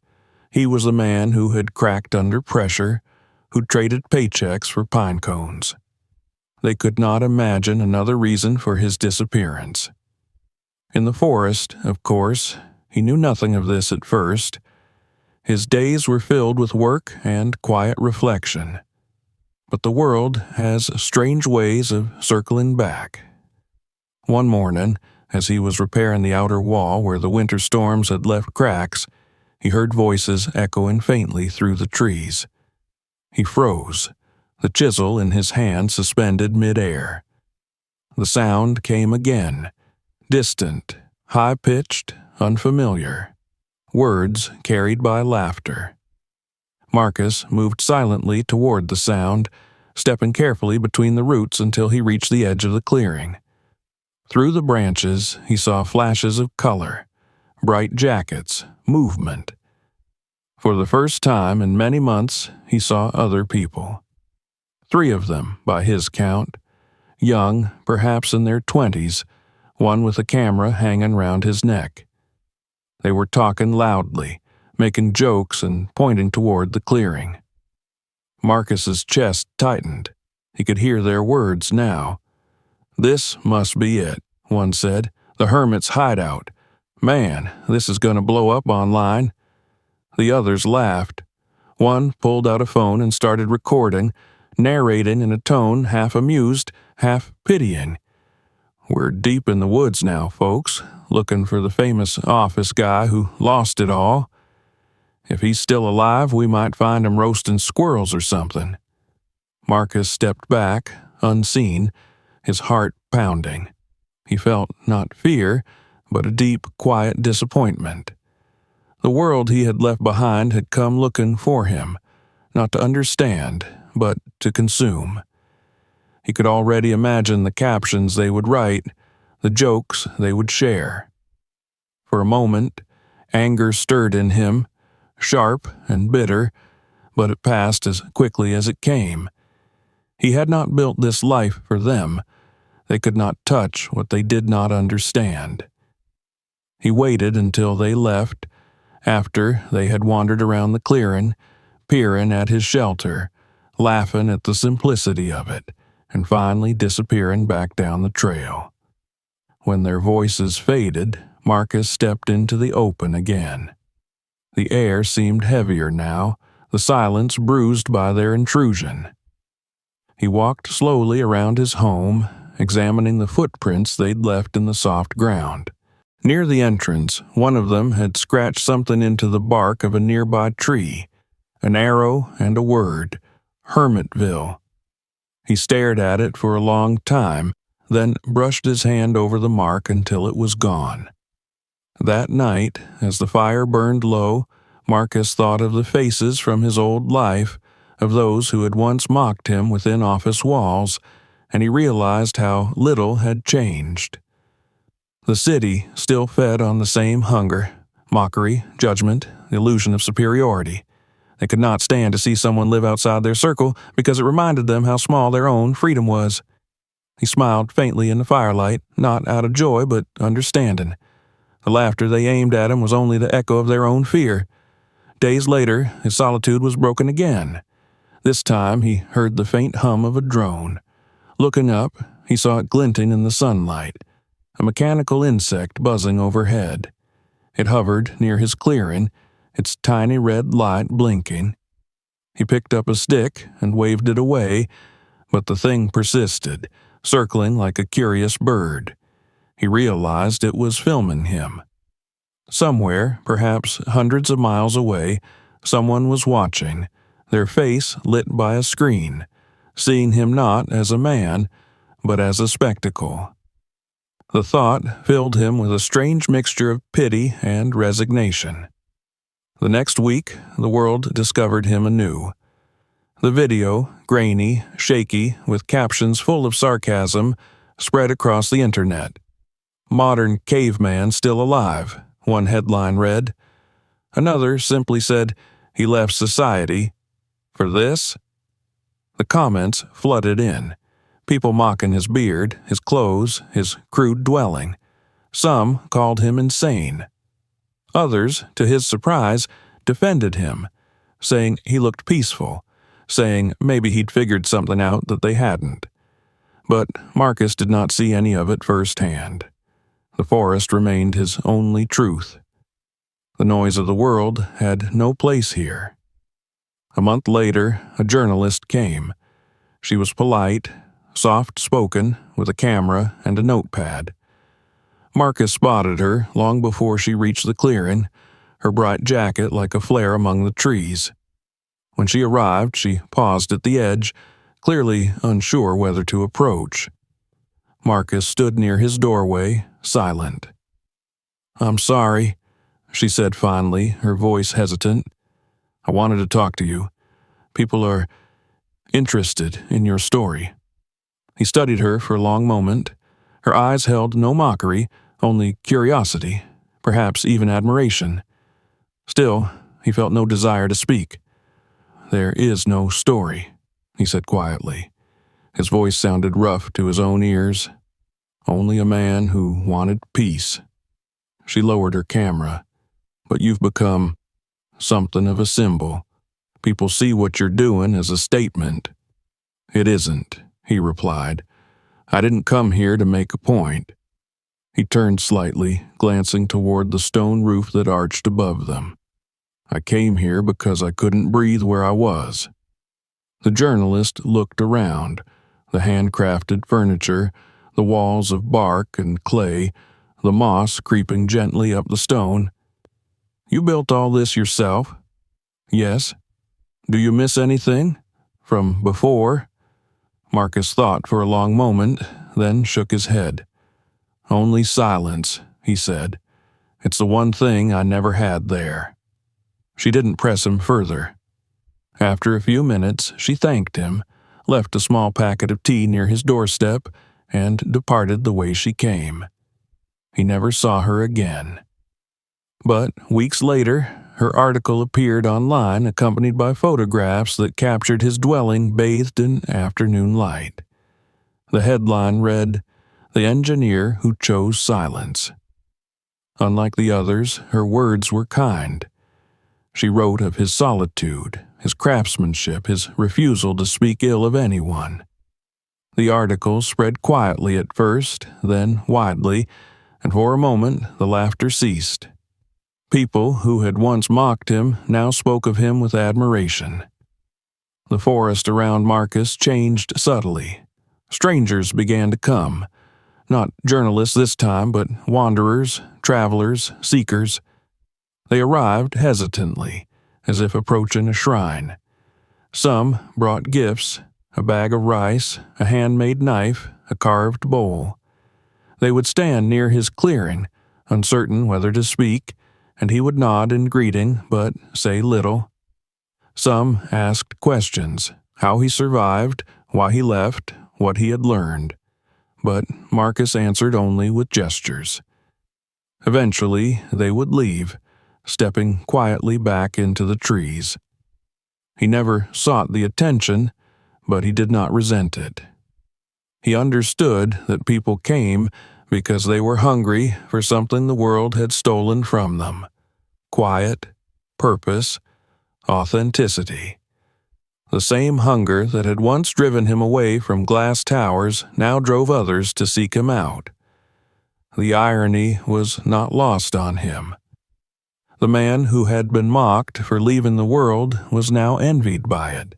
He was the man who had cracked under pressure, who traded paychecks for pine cones. They could not imagine another reason for his disappearance. In the forest, of course, he knew nothing of this at first. His days were filled with work and quiet reflection. But the world has strange ways of circling back. One morning, as he was repairing the outer wall where the winter storms had left cracks, he heard voices echoing faintly through the trees. He froze, the chisel in his hand suspended mid-air. The sound came again, distant, high-pitched, unfamiliar. Words carried by laughter. Marcus moved silently toward the sound, stepping carefully between the roots until he reached the edge of the clearing. Through the branches, he saw flashes of color, bright jackets, movement. For the first time in many months, he saw other people. 3 of them, by his count. Young, perhaps in their 20s, one with a camera hanging round his neck. They were talking loudly, making jokes and pointing toward the clearing. Marcus's chest tightened. He could hear their words now. "This must be it," one said. "The hermit's hideout. Man, this is going to blow up online." The others laughed. One pulled out a phone and started recording, narrating in a tone half amused, half pitying. "We're deep in the woods now, folks, looking for the famous office guy who lost it all. If he's still alive, we might find him roasting squirrels or something." Marcus stepped back, unseen, his heart pounding. He felt not fear, but a deep, quiet disappointment. The world he had left behind had come looking for him, not to understand, but to consume. He could already imagine the captions they would write, the jokes they would share. For a moment, anger stirred in him, sharp and bitter, but it passed as quickly as it came. He had not built this life for them. They could not touch what they did not understand. He waited until they left, after they had wandered around the clearing, peering at his shelter, laughing at the simplicity of it, and finally disappearing back down the trail. When their voices faded, Marcus stepped into the open again. The air seemed heavier now, the silence bruised by their intrusion. He walked slowly around his home, examining the footprints they'd left in the soft ground. Near the entrance, one of them had scratched something into the bark of a nearby tree, an arrow and a word, Hermitville. He stared at it for a long time, then brushed his hand over the mark until it was gone. That night, as the fire burned low, Marcus thought of the faces from his old life, of those who had once mocked him within office walls, and he realized how little had changed. The city still fed on the same hunger, mockery, judgment, the illusion of superiority. They could not stand to see someone live outside their circle because it reminded them how small their own freedom was. He smiled faintly in the firelight, not out of joy but understanding. The laughter they aimed at him was only the echo of their own fear. Days later, his solitude was broken again. This time he heard the faint hum of a drone. Looking up, he saw it glinting in the sunlight, a mechanical insect buzzing overhead. It hovered near his clearing, its tiny red light blinking. He picked up a stick and waved it away, but the thing persisted, circling like a curious bird. He realized it was filming him. Somewhere, perhaps hundreds of miles away, someone was watching, their face lit by a screen, seeing him not as a man, but as a spectacle. The thought filled him with a strange mixture of pity and resignation. The next week, the world discovered him anew. The video, grainy, shaky, with captions full of sarcasm, spread across the internet. "Modern caveman still alive," one headline read. Another simply said, "He left society. For this?" The comments flooded in, people mocking his beard, his clothes, his crude dwelling. Some called him insane. Others, to his surprise, defended him, saying he looked peaceful, saying maybe he'd figured something out that they hadn't. But Marcus did not see any of it firsthand. The forest remained his only truth. The noise of the world had no place here. A month later, a journalist came. She was polite, soft-spoken, with a camera and a notepad. Marcus spotted her long before she reached the clearing, her bright jacket like a flare among the trees. When she arrived, she paused at the edge, clearly unsure whether to approach. Marcus stood near his doorway, silent. "I'm sorry," she said finally, her voice hesitant. "I wanted to talk to you. People are interested in your story." He studied her for a long moment. Her eyes held no mockery, only curiosity, perhaps even admiration. Still, he felt no desire to speak. "There is no story," he said quietly. His voice sounded rough to his own ears. "Only a man who wanted peace." She lowered her camera. "But you've become something of a symbol. People see what you're doing as a statement." "It isn't," he replied. "I didn't come here to make a point." He turned slightly, glancing toward the stone roof that arched above them. "I came here because I couldn't breathe where I was." The journalist looked around, the handcrafted furniture, the walls of bark and clay, the moss creeping gently up the stone. "You built all this yourself?" "Yes." "Do you miss anything? From before?" Marcus thought for a long moment, then shook his head. "Only silence," he said. "It's the one thing I never had there." She didn't press him further. After a few minutes, she thanked him, left a small packet of tea near his doorstep, and departed the way she came. He never saw her again. But weeks later, her article appeared online accompanied by photographs that captured his dwelling bathed in afternoon light. The headline read, "The Engineer Who Chose Silence." Unlike the others, her words were kind. She wrote of his solitude, his craftsmanship, his refusal to speak ill of anyone. The article spread quietly at first, then widely, and for a moment the laughter ceased. People who had once mocked him now spoke of him with admiration. The forest around Marcus changed subtly. Strangers began to come. Not journalists this time, but wanderers, travelers, seekers. They arrived hesitantly, as if approaching a shrine. Some brought gifts, a bag of rice, a handmade knife, a carved bowl. They would stand near his clearing, uncertain whether to speak, and he would nod in greeting but say little. Some asked questions, how he survived, why he left, what he had learned. But Marcus answered only with gestures. Eventually, they would leave, stepping quietly back into the trees. He never sought the attention, but he did not resent it. He understood that people came because they were hungry for something the world had stolen from them. Quiet, purpose, authenticity. The same hunger that had once driven him away from glass towers now drove others to seek him out. The irony was not lost on him. The man who had been mocked for leaving the world was now envied by it.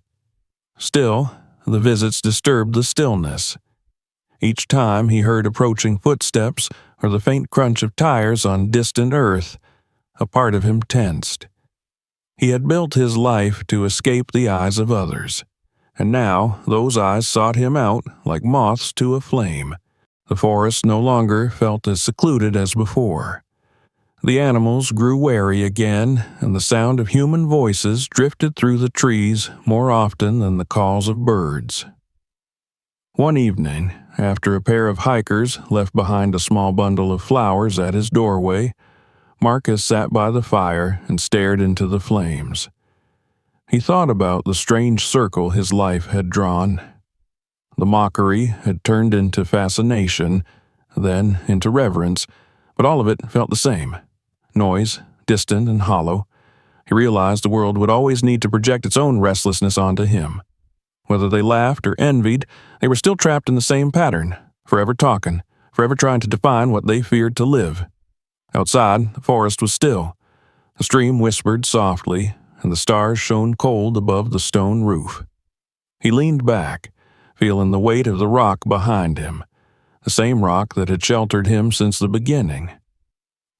Still, the visits disturbed the stillness. Each time he heard approaching footsteps or the faint crunch of tires on distant earth, a part of him tensed. He had built his life to escape the eyes of others, and now those eyes sought him out like moths to a flame. The forest no longer felt as secluded as before. The animals grew wary again, and the sound of human voices drifted through the trees more often than the calls of birds. One evening, after a pair of hikers left behind a small bundle of flowers at his doorway, Marcus sat by the fire and stared into the flames. He thought about the strange circle his life had drawn. The mockery had turned into fascination, then into reverence, but all of it felt the same. Noise, distant and hollow. He realized the world would always need to project its own restlessness onto him. Whether they laughed or envied, they were still trapped in the same pattern, forever talking, forever trying to define what they feared to live. Outside, the forest was still. The stream whispered softly, and the stars shone cold above the stone roof. He leaned back, feeling the weight of the rock behind him, the same rock that had sheltered him since the beginning.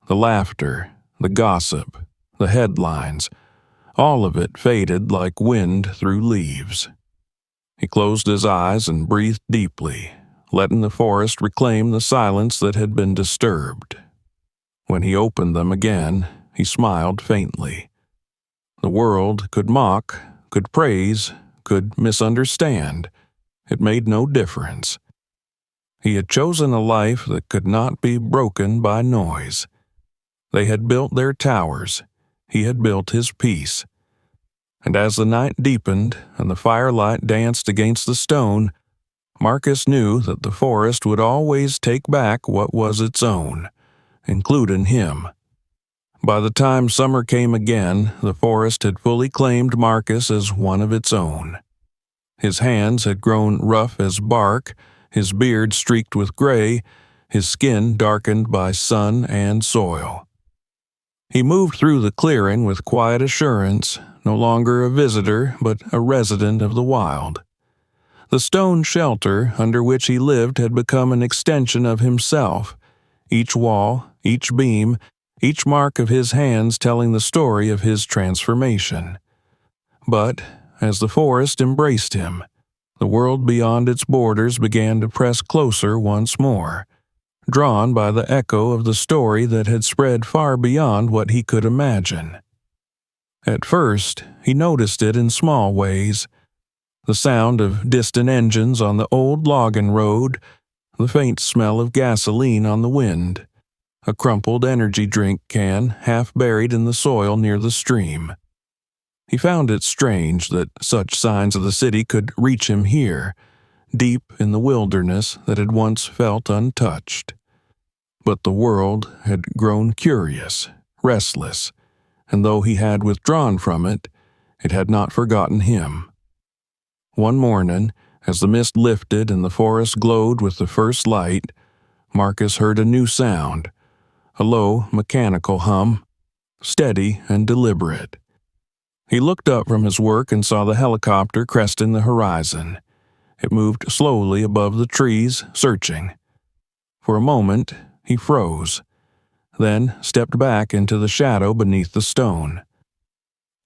The laughter, the gossip, the headlines, all of it faded like wind through leaves. He closed his eyes and breathed deeply, letting the forest reclaim the silence that had been disturbed. When he opened them again, he smiled faintly. The world could mock, could praise, could misunderstand. It made no difference. He had chosen a life that could not be broken by noise. They had built their towers. He had built his peace. And as the night deepened and the firelight danced against the stone, Marcus knew that the forest would always take back what was its own, including him. By the time summer came again, the forest had fully claimed Marcus as one of its own. His hands had grown rough as bark, his beard streaked with gray, his skin darkened by sun and soil. He moved through the clearing with quiet assurance, no longer a visitor but a resident of the wild. The stone shelter under which he lived had become an extension of himself, each wall, each beam, each mark of his hands telling the story of his transformation. But as the forest embraced him, The world beyond its borders began to press closer once more, drawn by the echo of the story that had spread far beyond what he could imagine. At first, he noticed it in small ways: the sound of distant engines on the old logging road, the faint smell of gasoline on the wind, a crumpled energy drink can half buried in the soil near the stream. He found it strange that such signs of the city could reach him here, deep in the wilderness that had once felt untouched. But the world had grown curious, restless, and though he had withdrawn from it, it had not forgotten him. One morning, as the mist lifted and the forest glowed with the first light, Marcus heard a new sound, a low, mechanical hum, steady and deliberate. He looked up from his work and saw the helicopter cresting the horizon. It moved slowly above the trees, searching. For a moment, he froze, then stepped back into the shadow beneath the stone.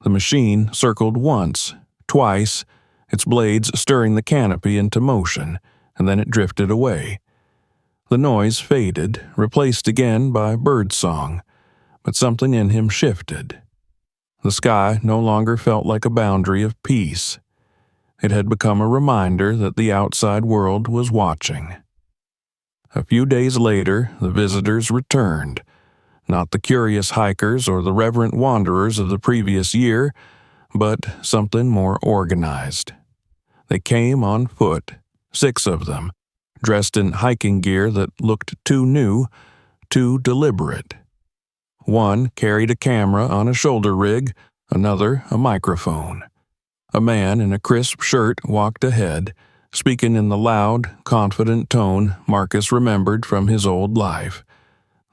The machine circled once, twice, its blades stirring the canopy into motion, and then it drifted away. The noise faded, replaced again by birdsong, but something in him shifted. The sky no longer felt like a boundary of peace. It had become a reminder that the outside world was watching. A few days later, the visitors returned, not the curious hikers or the reverent wanderers of the previous year, but something more organized. They came on foot, 6 of them, dressed in hiking gear that looked too new, too deliberate. One carried a camera on a shoulder rig, another a microphone. A man in a crisp shirt walked ahead, speaking in the loud, confident tone Marcus remembered from his old life,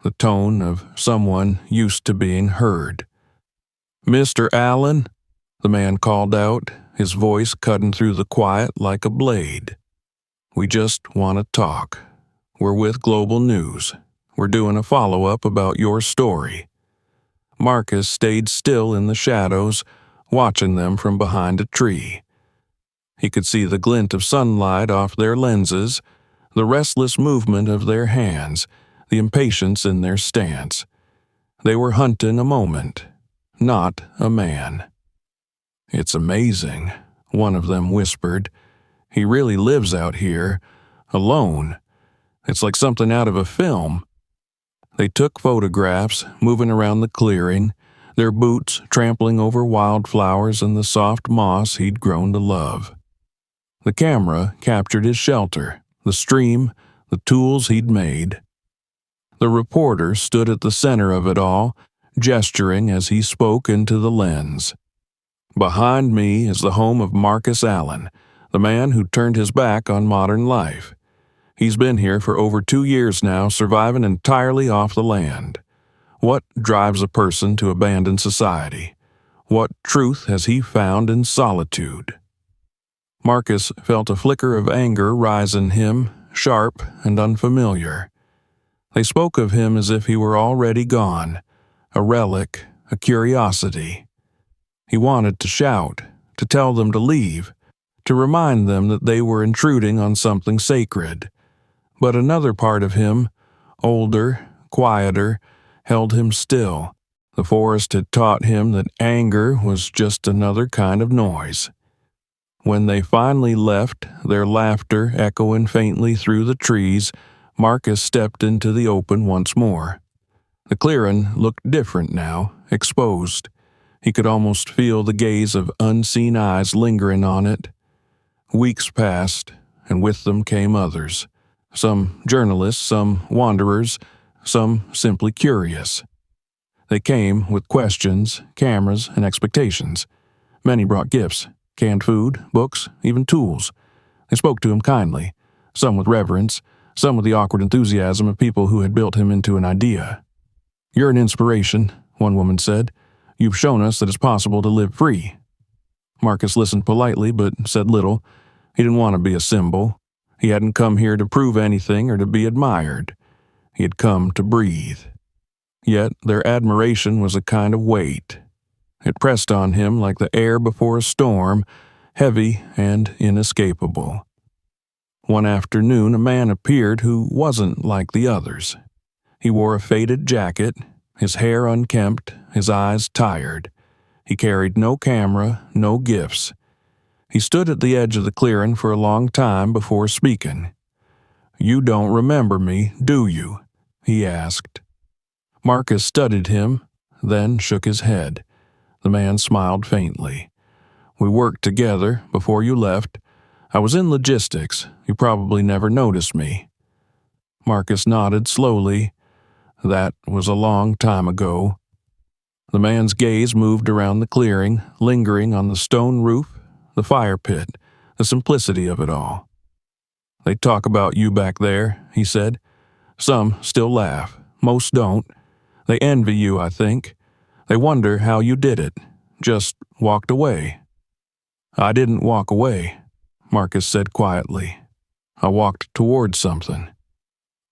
the tone of someone used to being heard. "Mr. Allen," the man called out, his voice cutting through the quiet like a blade. "We just want to talk. We're with Global News. We're doing a follow-up about your story." Marcus stayed still in the shadows, watching them from behind a tree. He could see the glint of sunlight off their lenses, the restless movement of their hands, the impatience in their stance. They were hunting a moment, not a man. "It's amazing," one of them whispered. "He really lives out here, alone. It's like something out of a film." They took photographs, moving around the clearing, their boots trampling over wildflowers and the soft moss he'd grown to love. The camera captured his shelter, the stream, the tools he'd made. The reporter stood at the center of it all, gesturing as he spoke into the lens. "Behind me is the home of Marcus Allen, the man who turned his back on modern life. He's been here for over 2 years now, surviving entirely off the land. What drives a person to abandon society? What truth has he found in solitude?" Marcus felt a flicker of anger rise in him, sharp and unfamiliar. They spoke of him as if he were already gone, a relic, a curiosity. He wanted to shout, to tell them to leave, to remind them that they were intruding on something sacred. But another part of him, older, quieter, held him still. The forest had taught him that anger was just another kind of noise. When they finally left, their laughter echoing faintly through the trees, Marcus stepped into the open once more. The clearing looked different now, exposed. He could almost feel the gaze of unseen eyes lingering on it. Weeks passed, and with them came others. Some journalists, some wanderers, some simply curious. They came with questions, cameras, and expectations. Many brought gifts, canned food, books, even tools. They spoke to him kindly, some with reverence, some with the awkward enthusiasm of people who had built him into an idea. "You're an inspiration," one woman said. "You've shown us that it's possible to live free." Marcus listened politely but said little. He didn't want to be a symbol. He hadn't come here to prove anything or to be admired. He had come to breathe. Yet their admiration was a kind of weight. It pressed on him like the air before a storm, heavy and inescapable. One afternoon, a man appeared who wasn't like the others. He wore a faded jacket, his hair unkempt, his eyes tired. He carried no camera, no gifts. He stood at the edge of the clearing for a long time before speaking. "You don't remember me, do you?" he asked. Marcus studied him, then shook his head. The man smiled faintly. "We worked together before you left. I was in logistics. You probably never noticed me." Marcus nodded slowly. "That was a long time ago." The man's gaze moved around the clearing, lingering on the stone roof, the fire pit, the simplicity of it all. "They talk about you back there," he said. "Some still laugh. Most don't. They envy you, I think. They wonder how you did it. Just walked away." "I didn't walk away," Marcus said quietly. "I walked towards something."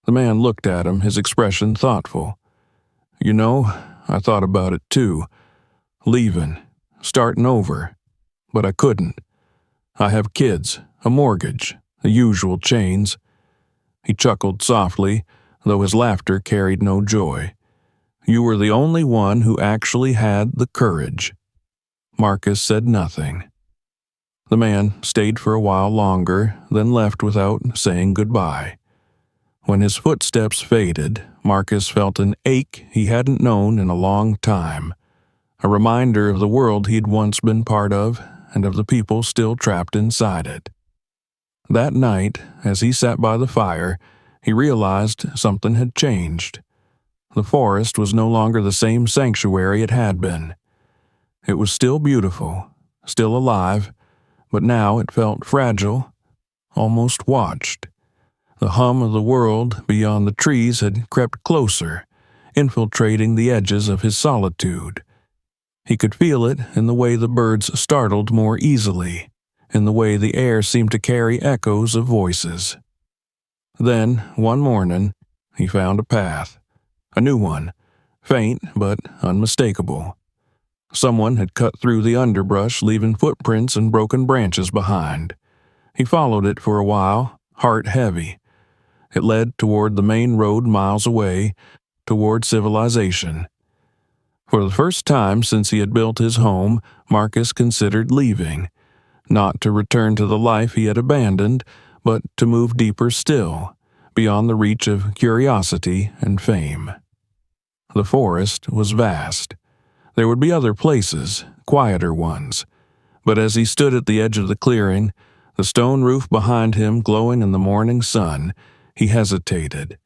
The man looked at him, his expression thoughtful. "You know, I thought about it too. Leaving, starting over. But I couldn't. I have kids, a mortgage, the usual chains." He chuckled softly, though his laughter carried no joy. "You were the only one who actually had the courage." Marcus said nothing. The man stayed for a while longer, then left without saying goodbye. When his footsteps faded, Marcus felt an ache he hadn't known in a long time, a reminder of the world he'd once been part of and of the people still trapped inside it. That night, as he sat by the fire, he realized something had changed. The forest was no longer the same sanctuary it had been. It was still beautiful, still alive, but now it felt fragile, almost watched. The hum of the world beyond the trees had crept closer, infiltrating the edges of his solitude. He could feel it in the way the birds startled more easily, in the way the air seemed to carry echoes of voices. Then, one morning, he found a path. A new one, faint but unmistakable. Someone had cut through the underbrush, leaving footprints and broken branches behind. He followed it for a while, heart heavy. It led toward the main road miles away, toward civilization. For the first time since he had built his home, Marcus considered leaving, not to return to the life he had abandoned, but to move deeper still, beyond the reach of curiosity and fame. The forest was vast. There would be other places, quieter ones, but as he stood at the edge of the clearing, the stone roof behind him glowing in the morning sun, he hesitated.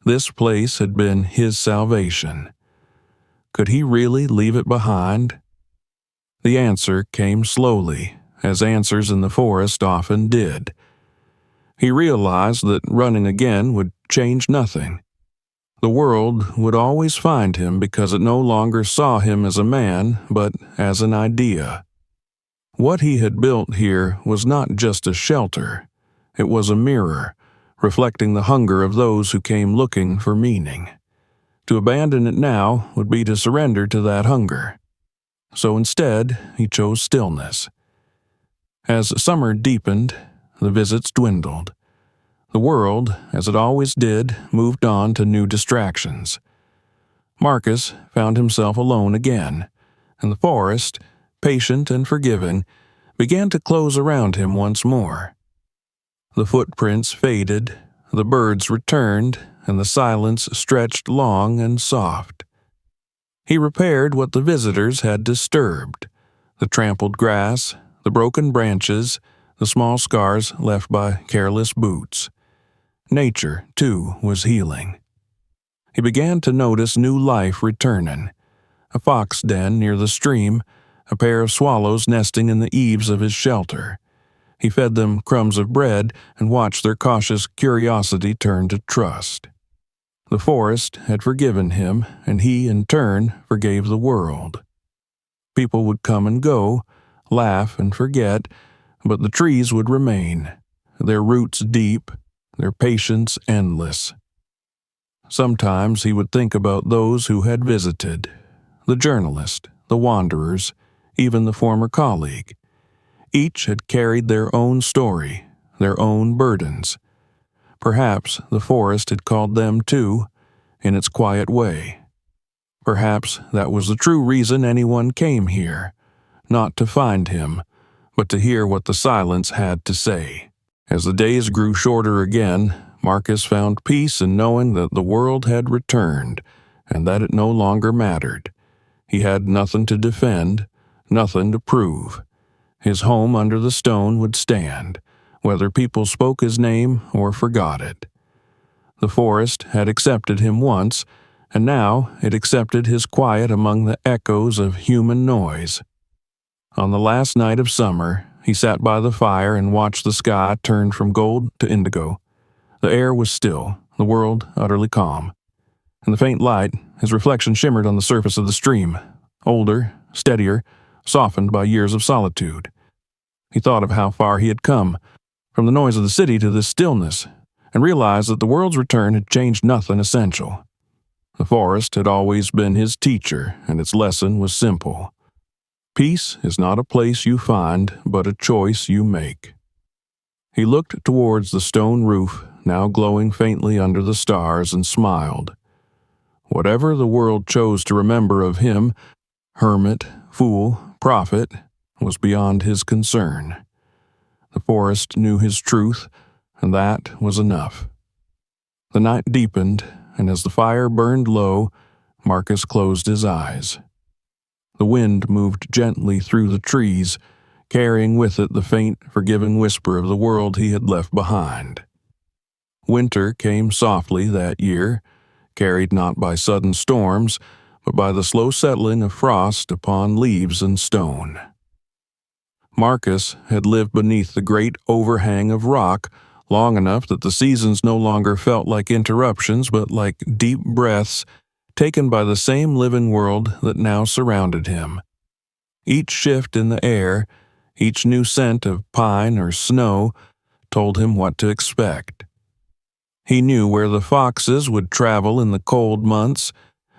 This place had been his salvation. Could he really leave it behind? The answer came slowly, as answers in the forest often did. He realized that running again would change nothing. The world would always find him because it no longer saw him as a man, but as an idea. What he had built here was not just a shelter. It was a mirror, reflecting the hunger of those who came looking for meaning. To abandon it now would be to surrender to that hunger. So instead, he chose stillness. As summer deepened, the visits dwindled. The world, as it always did, moved on to new distractions. Marcus found himself alone again, and the forest, patient and forgiving, began to close around him once more. The footprints faded, the birds returned, and the silence stretched long and soft. He repaired what the visitors had disturbed: the trampled grass, the broken branches, the small scars left by careless boots. Nature, too, was healing. He began to notice new life returning: a fox den near the stream, a pair of swallows nesting in the eaves of his shelter. He fed them crumbs of bread and watched their cautious curiosity turn to trust. The forest had forgiven him, and he, in turn, forgave the world. People would come and go, laugh and forget, but the trees would remain, their roots deep, their patience endless. Sometimes he would think about those who had visited, the journalist, the wanderers, even the former colleague. Each had carried their own story, their own burdens. Perhaps the forest had called them too, in its quiet way. Perhaps that was the true reason anyone came here, not to find him, but to hear what the silence had to say. As the days grew shorter again, Marcus found peace in knowing that the world had returned, and that it no longer mattered. He had nothing to defend, nothing to prove. His home under the stone would stand, whether people spoke his name or forgot it. The forest had accepted him once, and now it accepted his quiet among the echoes of human noise. On the last night of summer, he sat by the fire and watched the sky turn from gold to indigo. The air was still, the world utterly calm. In the faint light, his reflection shimmered on the surface of the stream, older, steadier, softened by years of solitude. He thought of how far he had come, from the noise of the city to this stillness, and realized that the world's return had changed nothing essential. The forest had always been his teacher, and its lesson was simple. Peace is not a place you find, but a choice you make. He looked towards the stone roof, now glowing faintly under the stars, and smiled. Whatever the world chose to remember of him, hermit, fool, prophet, was beyond his concern. The forest knew his truth, and that was enough. The night deepened, and as the fire burned low, Marcus closed his eyes. The wind moved gently through the trees, carrying with it the faint, forgiving whisper of the world he had left behind. Winter came softly that year, carried not by sudden storms, but by the slow settling of frost upon leaves and stone. Marcus had lived beneath the great overhang of rock long enough that the seasons no longer felt like interruptions but like deep breaths taken by the same living world that now surrounded him. Each shift in the air, each new scent of pine or snow, told him what to expect. He knew where the foxes would travel in the cold months,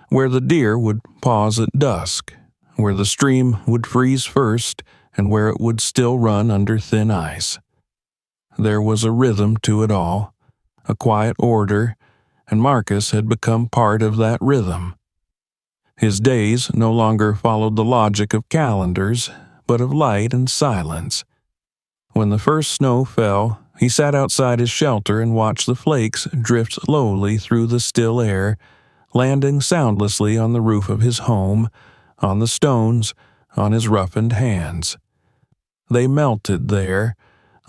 where the deer would pause at dusk, where the stream would freeze first, and where it would still run under thin ice. There was a rhythm to it all, a quiet order, and Marcus had become part of that rhythm. His days no longer followed the logic of calendars, but of light and silence. When the first snow fell, he sat outside his shelter and watched the flakes drift slowly through the still air, landing soundlessly on the roof of his home, on the stones, on his roughened hands. They melted there,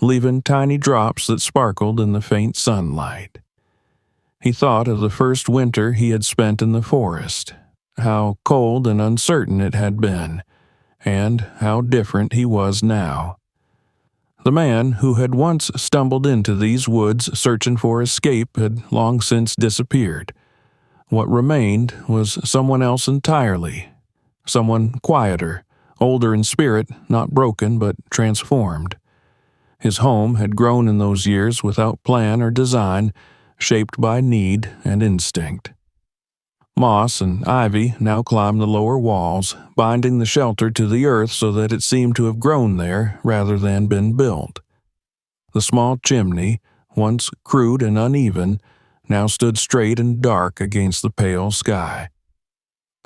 leaving tiny drops that sparkled in the faint sunlight. He thought of the first winter he had spent in the forest, how cold and uncertain it had been, and how different he was now. The man who had once stumbled into these woods searching for escape had long since disappeared. What remained was someone else entirely, someone quieter, older in spirit, not broken but transformed. His home had grown in those years without plan or design, shaped by need and instinct. Moss and ivy now climbed the lower walls, binding the shelter to the earth so that it seemed to have grown there rather than been built. The small chimney, once crude and uneven, now stood straight and dark against the pale sky.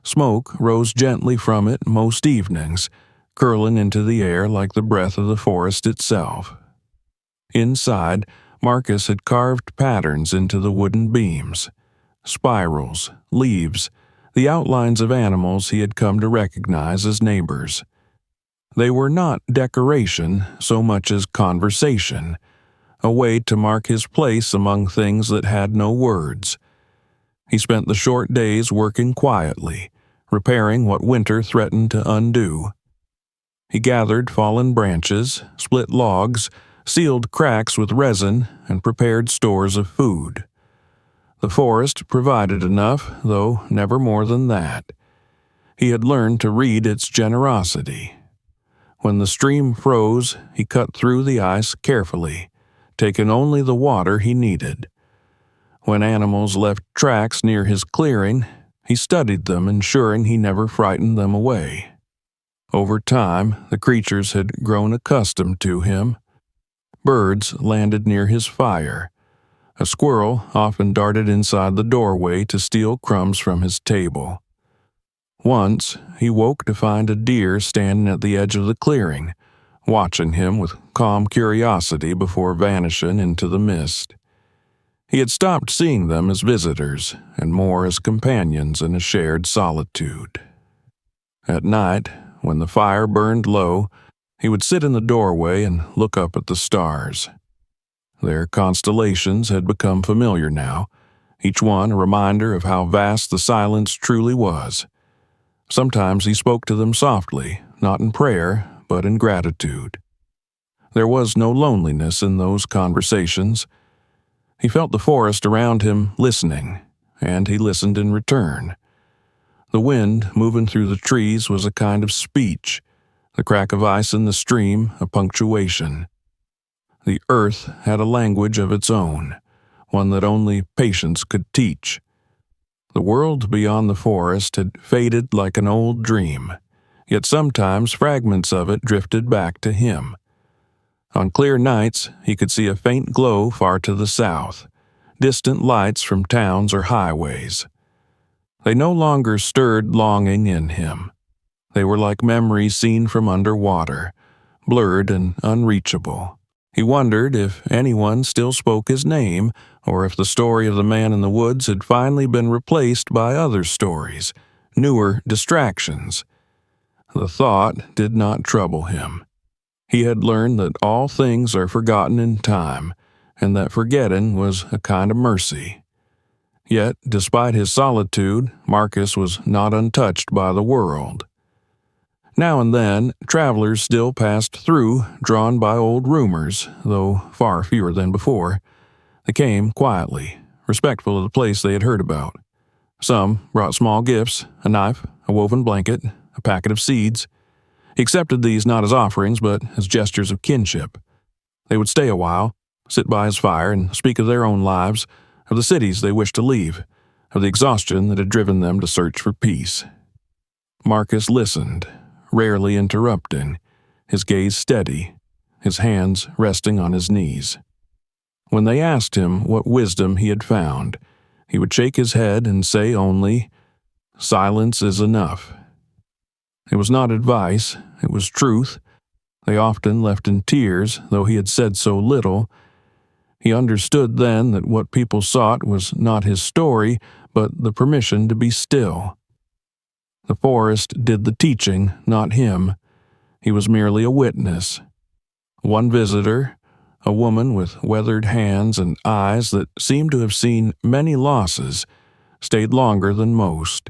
Smoke rose gently from it most evenings, curling into the air like the breath of the forest itself. Inside, Marcus had carved patterns into the wooden beams. Spirals, leaves, the outlines of animals he had come to recognize as neighbors. They were not decoration so much as conversation, a way to mark his place among things that had no words. He spent the short days working quietly, repairing what winter threatened to undo. He gathered fallen branches, split logs, sealed cracks with resin, and prepared stores of food. The forest provided enough, though never more than that. He had learned to read its generosity. When the stream froze, he cut through the ice carefully, taking only the water he needed. When animals left tracks near his clearing, he studied them, ensuring he never frightened them away. Over time, the creatures had grown accustomed to him. Birds landed near his fire. A squirrel often darted inside the doorway to steal crumbs from his table. Once, he woke to find a deer standing at the edge of the clearing, watching him with calm curiosity before vanishing into the mist. He had stopped seeing them as visitors and more as companions in a shared solitude. At night, when the fire burned low, he would sit in the doorway and look up at the stars. Their constellations had become familiar now, each one a reminder of how vast the silence truly was. Sometimes he spoke to them softly, not in prayer, but in gratitude. There was no loneliness in those conversations. He felt the forest around him listening, and he listened in return. The wind moving through the trees was a kind of speech, the crack of ice in the stream a punctuation. The earth had a language of its own, one that only patience could teach. The world beyond the forest had faded like an old dream, yet sometimes fragments of it drifted back to him. On clear nights, he could see a faint glow far to the south, distant lights from towns or highways. They no longer stirred longing in him. They were like memories seen from underwater, blurred and unreachable. He wondered if anyone still spoke his name, or if the story of the man in the woods had finally been replaced by other stories, newer distractions. The thought did not trouble him. He had learned that all things are forgotten in time, and that forgetting was a kind of mercy. Yet, despite his solitude, Marcus was not untouched by the world. Now and then, travelers still passed through, drawn by old rumors, though far fewer than before. They came quietly, respectful of the place they had heard about. Some brought small gifts, a knife, a woven blanket, a packet of seeds. He accepted these not as offerings, but as gestures of kinship. They would stay a while, sit by his fire, and speak of their own lives, of the cities they wished to leave, of the exhaustion that had driven them to search for peace. Marcus listened, rarely interrupting, his gaze steady, his hands resting on his knees. When they asked him what wisdom he had found, he would shake his head and say only, "Silence is enough." It was not advice, it was truth. They often left in tears, though he had said so little. He understood then that what people sought was not his story, but the permission to be still. The forest did the teaching, not him. He was merely a witness. One visitor, a woman with weathered hands and eyes that seemed to have seen many losses, stayed longer than most.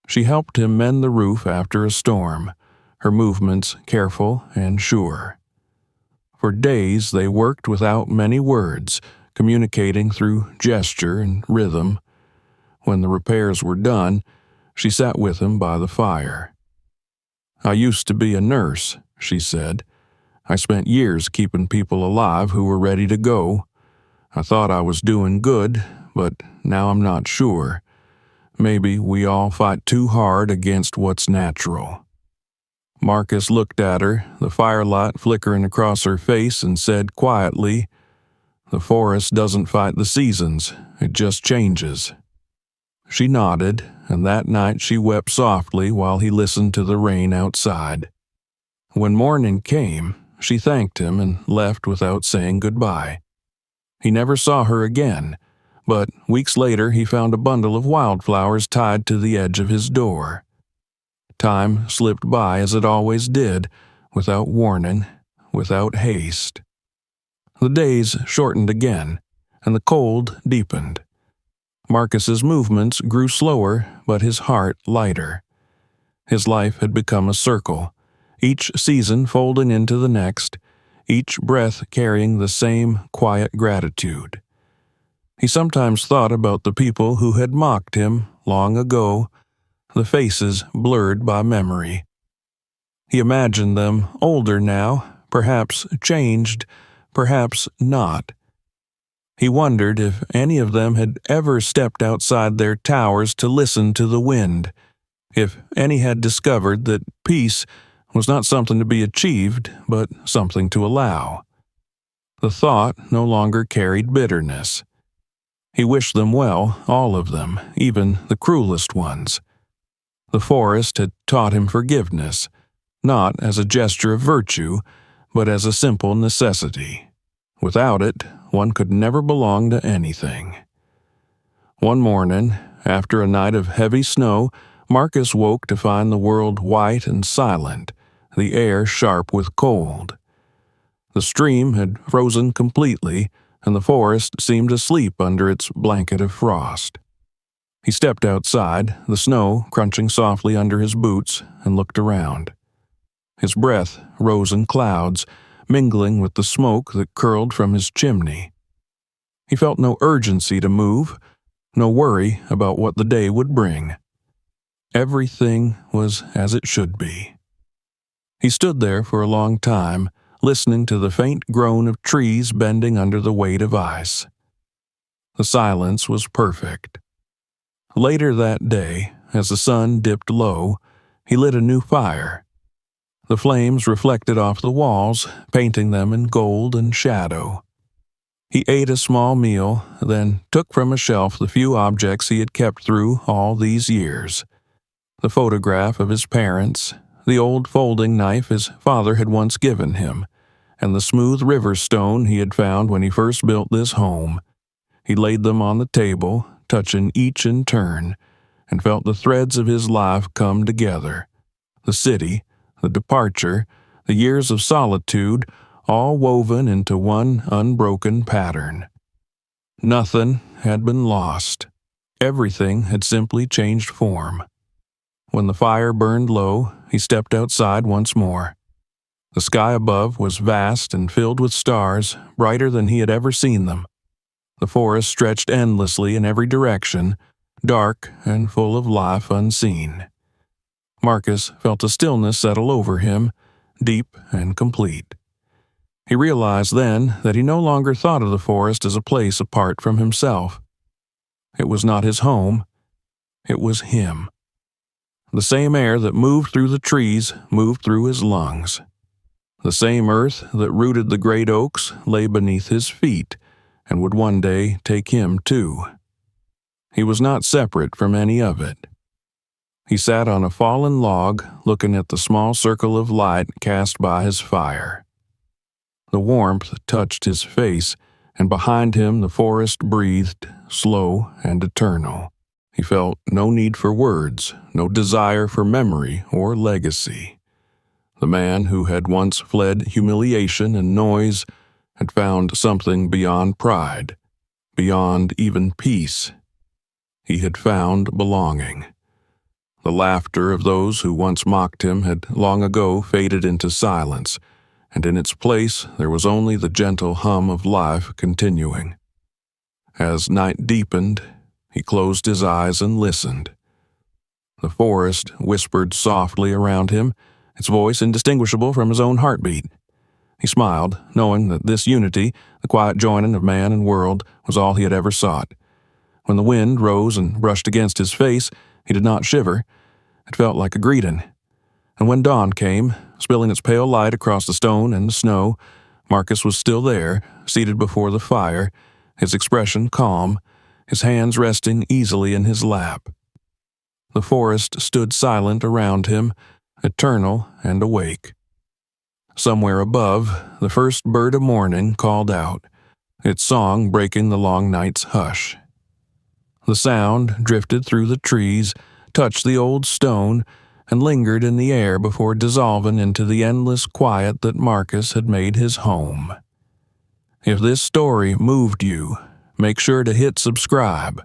She helped him mend the roof after a storm, her movements careful and sure. For days they worked without many words, communicating through gesture and rhythm. When the repairs were done, she sat with him by the fire. "I used to be a nurse," she said. "I spent years keeping people alive who were ready to go. I thought I was doing good, but now I'm not sure. Maybe we all fight too hard against what's natural." Marcus looked at her, the firelight flickering across her face, and said quietly, "The forest doesn't fight the seasons, it just changes." She nodded, and that night she wept softly while he listened to the rain outside. When morning came, she thanked him and left without saying goodbye. He never saw her again, but weeks later he found a bundle of wildflowers tied to the edge of his door. Time slipped by as it always did, without warning, without haste. The days shortened again, and the cold deepened. Marcus's movements grew slower, but his heart lighter. His life had become a circle, each season folding into the next, each breath carrying the same quiet gratitude. He sometimes thought about the people who had mocked him long ago, the faces blurred by memory. He imagined them older now, perhaps changed, perhaps not. He wondered if any of them had ever stepped outside their towers to listen to the wind, If any had discovered that peace was not something to be achieved, but something to allow. The thought no longer carried bitterness. He wished them well, all of them, even the cruelest ones. The forest had taught him forgiveness, not as a gesture of virtue, but as a simple necessity. Without it, one could never belong to anything. One morning, after a night of heavy snow, Marcus woke to find the world white and silent, the air sharp with cold. The stream had frozen completely, and the forest seemed asleep under its blanket of frost. He stepped outside, the snow crunching softly under his boots, and looked around. His breath rose in clouds, mingling with the smoke that curled from his chimney. He felt no urgency to move, no worry about what the day would bring. Everything was as it should be. He stood there for a long time, listening to the faint groan of trees bending under the weight of ice. The silence was perfect. Later that day, as the sun dipped low, he lit a new fire. The flames reflected off the walls, painting them in gold and shadow. He ate a small meal, then took from a shelf the few objects he had kept through all these years. The photograph of his parents, the old folding knife his father had once given him, and the smooth river stone he had found when he first built this home. He laid them on the table, touching each in turn, and felt the threads of his life come together. The city, the departure, the years of solitude, all woven into one unbroken pattern. Nothing had been lost. Everything had simply changed form. When the fire burned low, he stepped outside once more. The sky above was vast and filled with stars, brighter than he had ever seen them. The forest stretched endlessly in every direction, dark and full of life unseen. Marcus felt a stillness settle over him, deep and complete. He realized then that he no longer thought of the forest as a place apart from himself. It was not his home. It was him. The same air that moved through the trees moved through his lungs. The same earth that rooted the great oaks lay beneath his feet, and would one day take him too. He was not separate from any of it. He sat on a fallen log, looking at the small circle of light cast by his fire. The warmth touched his face, and behind him the forest breathed, slow and eternal. He felt no need for words, no desire for memory or legacy. The man who had once fled humiliation and noise had found something beyond pride, beyond even peace. He had found belonging. The laughter of those who once mocked him had long ago faded into silence, and in its place there was only the gentle hum of life continuing. As night deepened, he closed his eyes and listened. The forest whispered softly around him, its voice indistinguishable from his own heartbeat. He smiled, knowing that this unity, the quiet joining of man and world, was all he had ever sought. When the wind rose and brushed against his face, he did not shiver. It felt like a greeting. And when dawn came, spilling its pale light across the stone and the snow, Marcus was still there, seated before the fire, his expression calm, his hands resting easily in his lap. The forest stood silent around him, eternal and awake. Somewhere above, the first bird of morning called out, its song breaking the long night's hush. The sound drifted through the trees, touched the old stone, and lingered in the air before dissolving into the endless quiet that Marcus had made his home. If this story moved you, make sure to hit subscribe.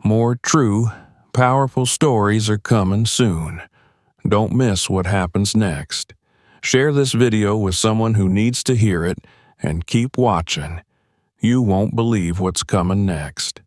More true, powerful stories are coming soon. Don't miss what happens next. Share this video with someone who needs to hear it, and keep watching. You won't believe what's coming next.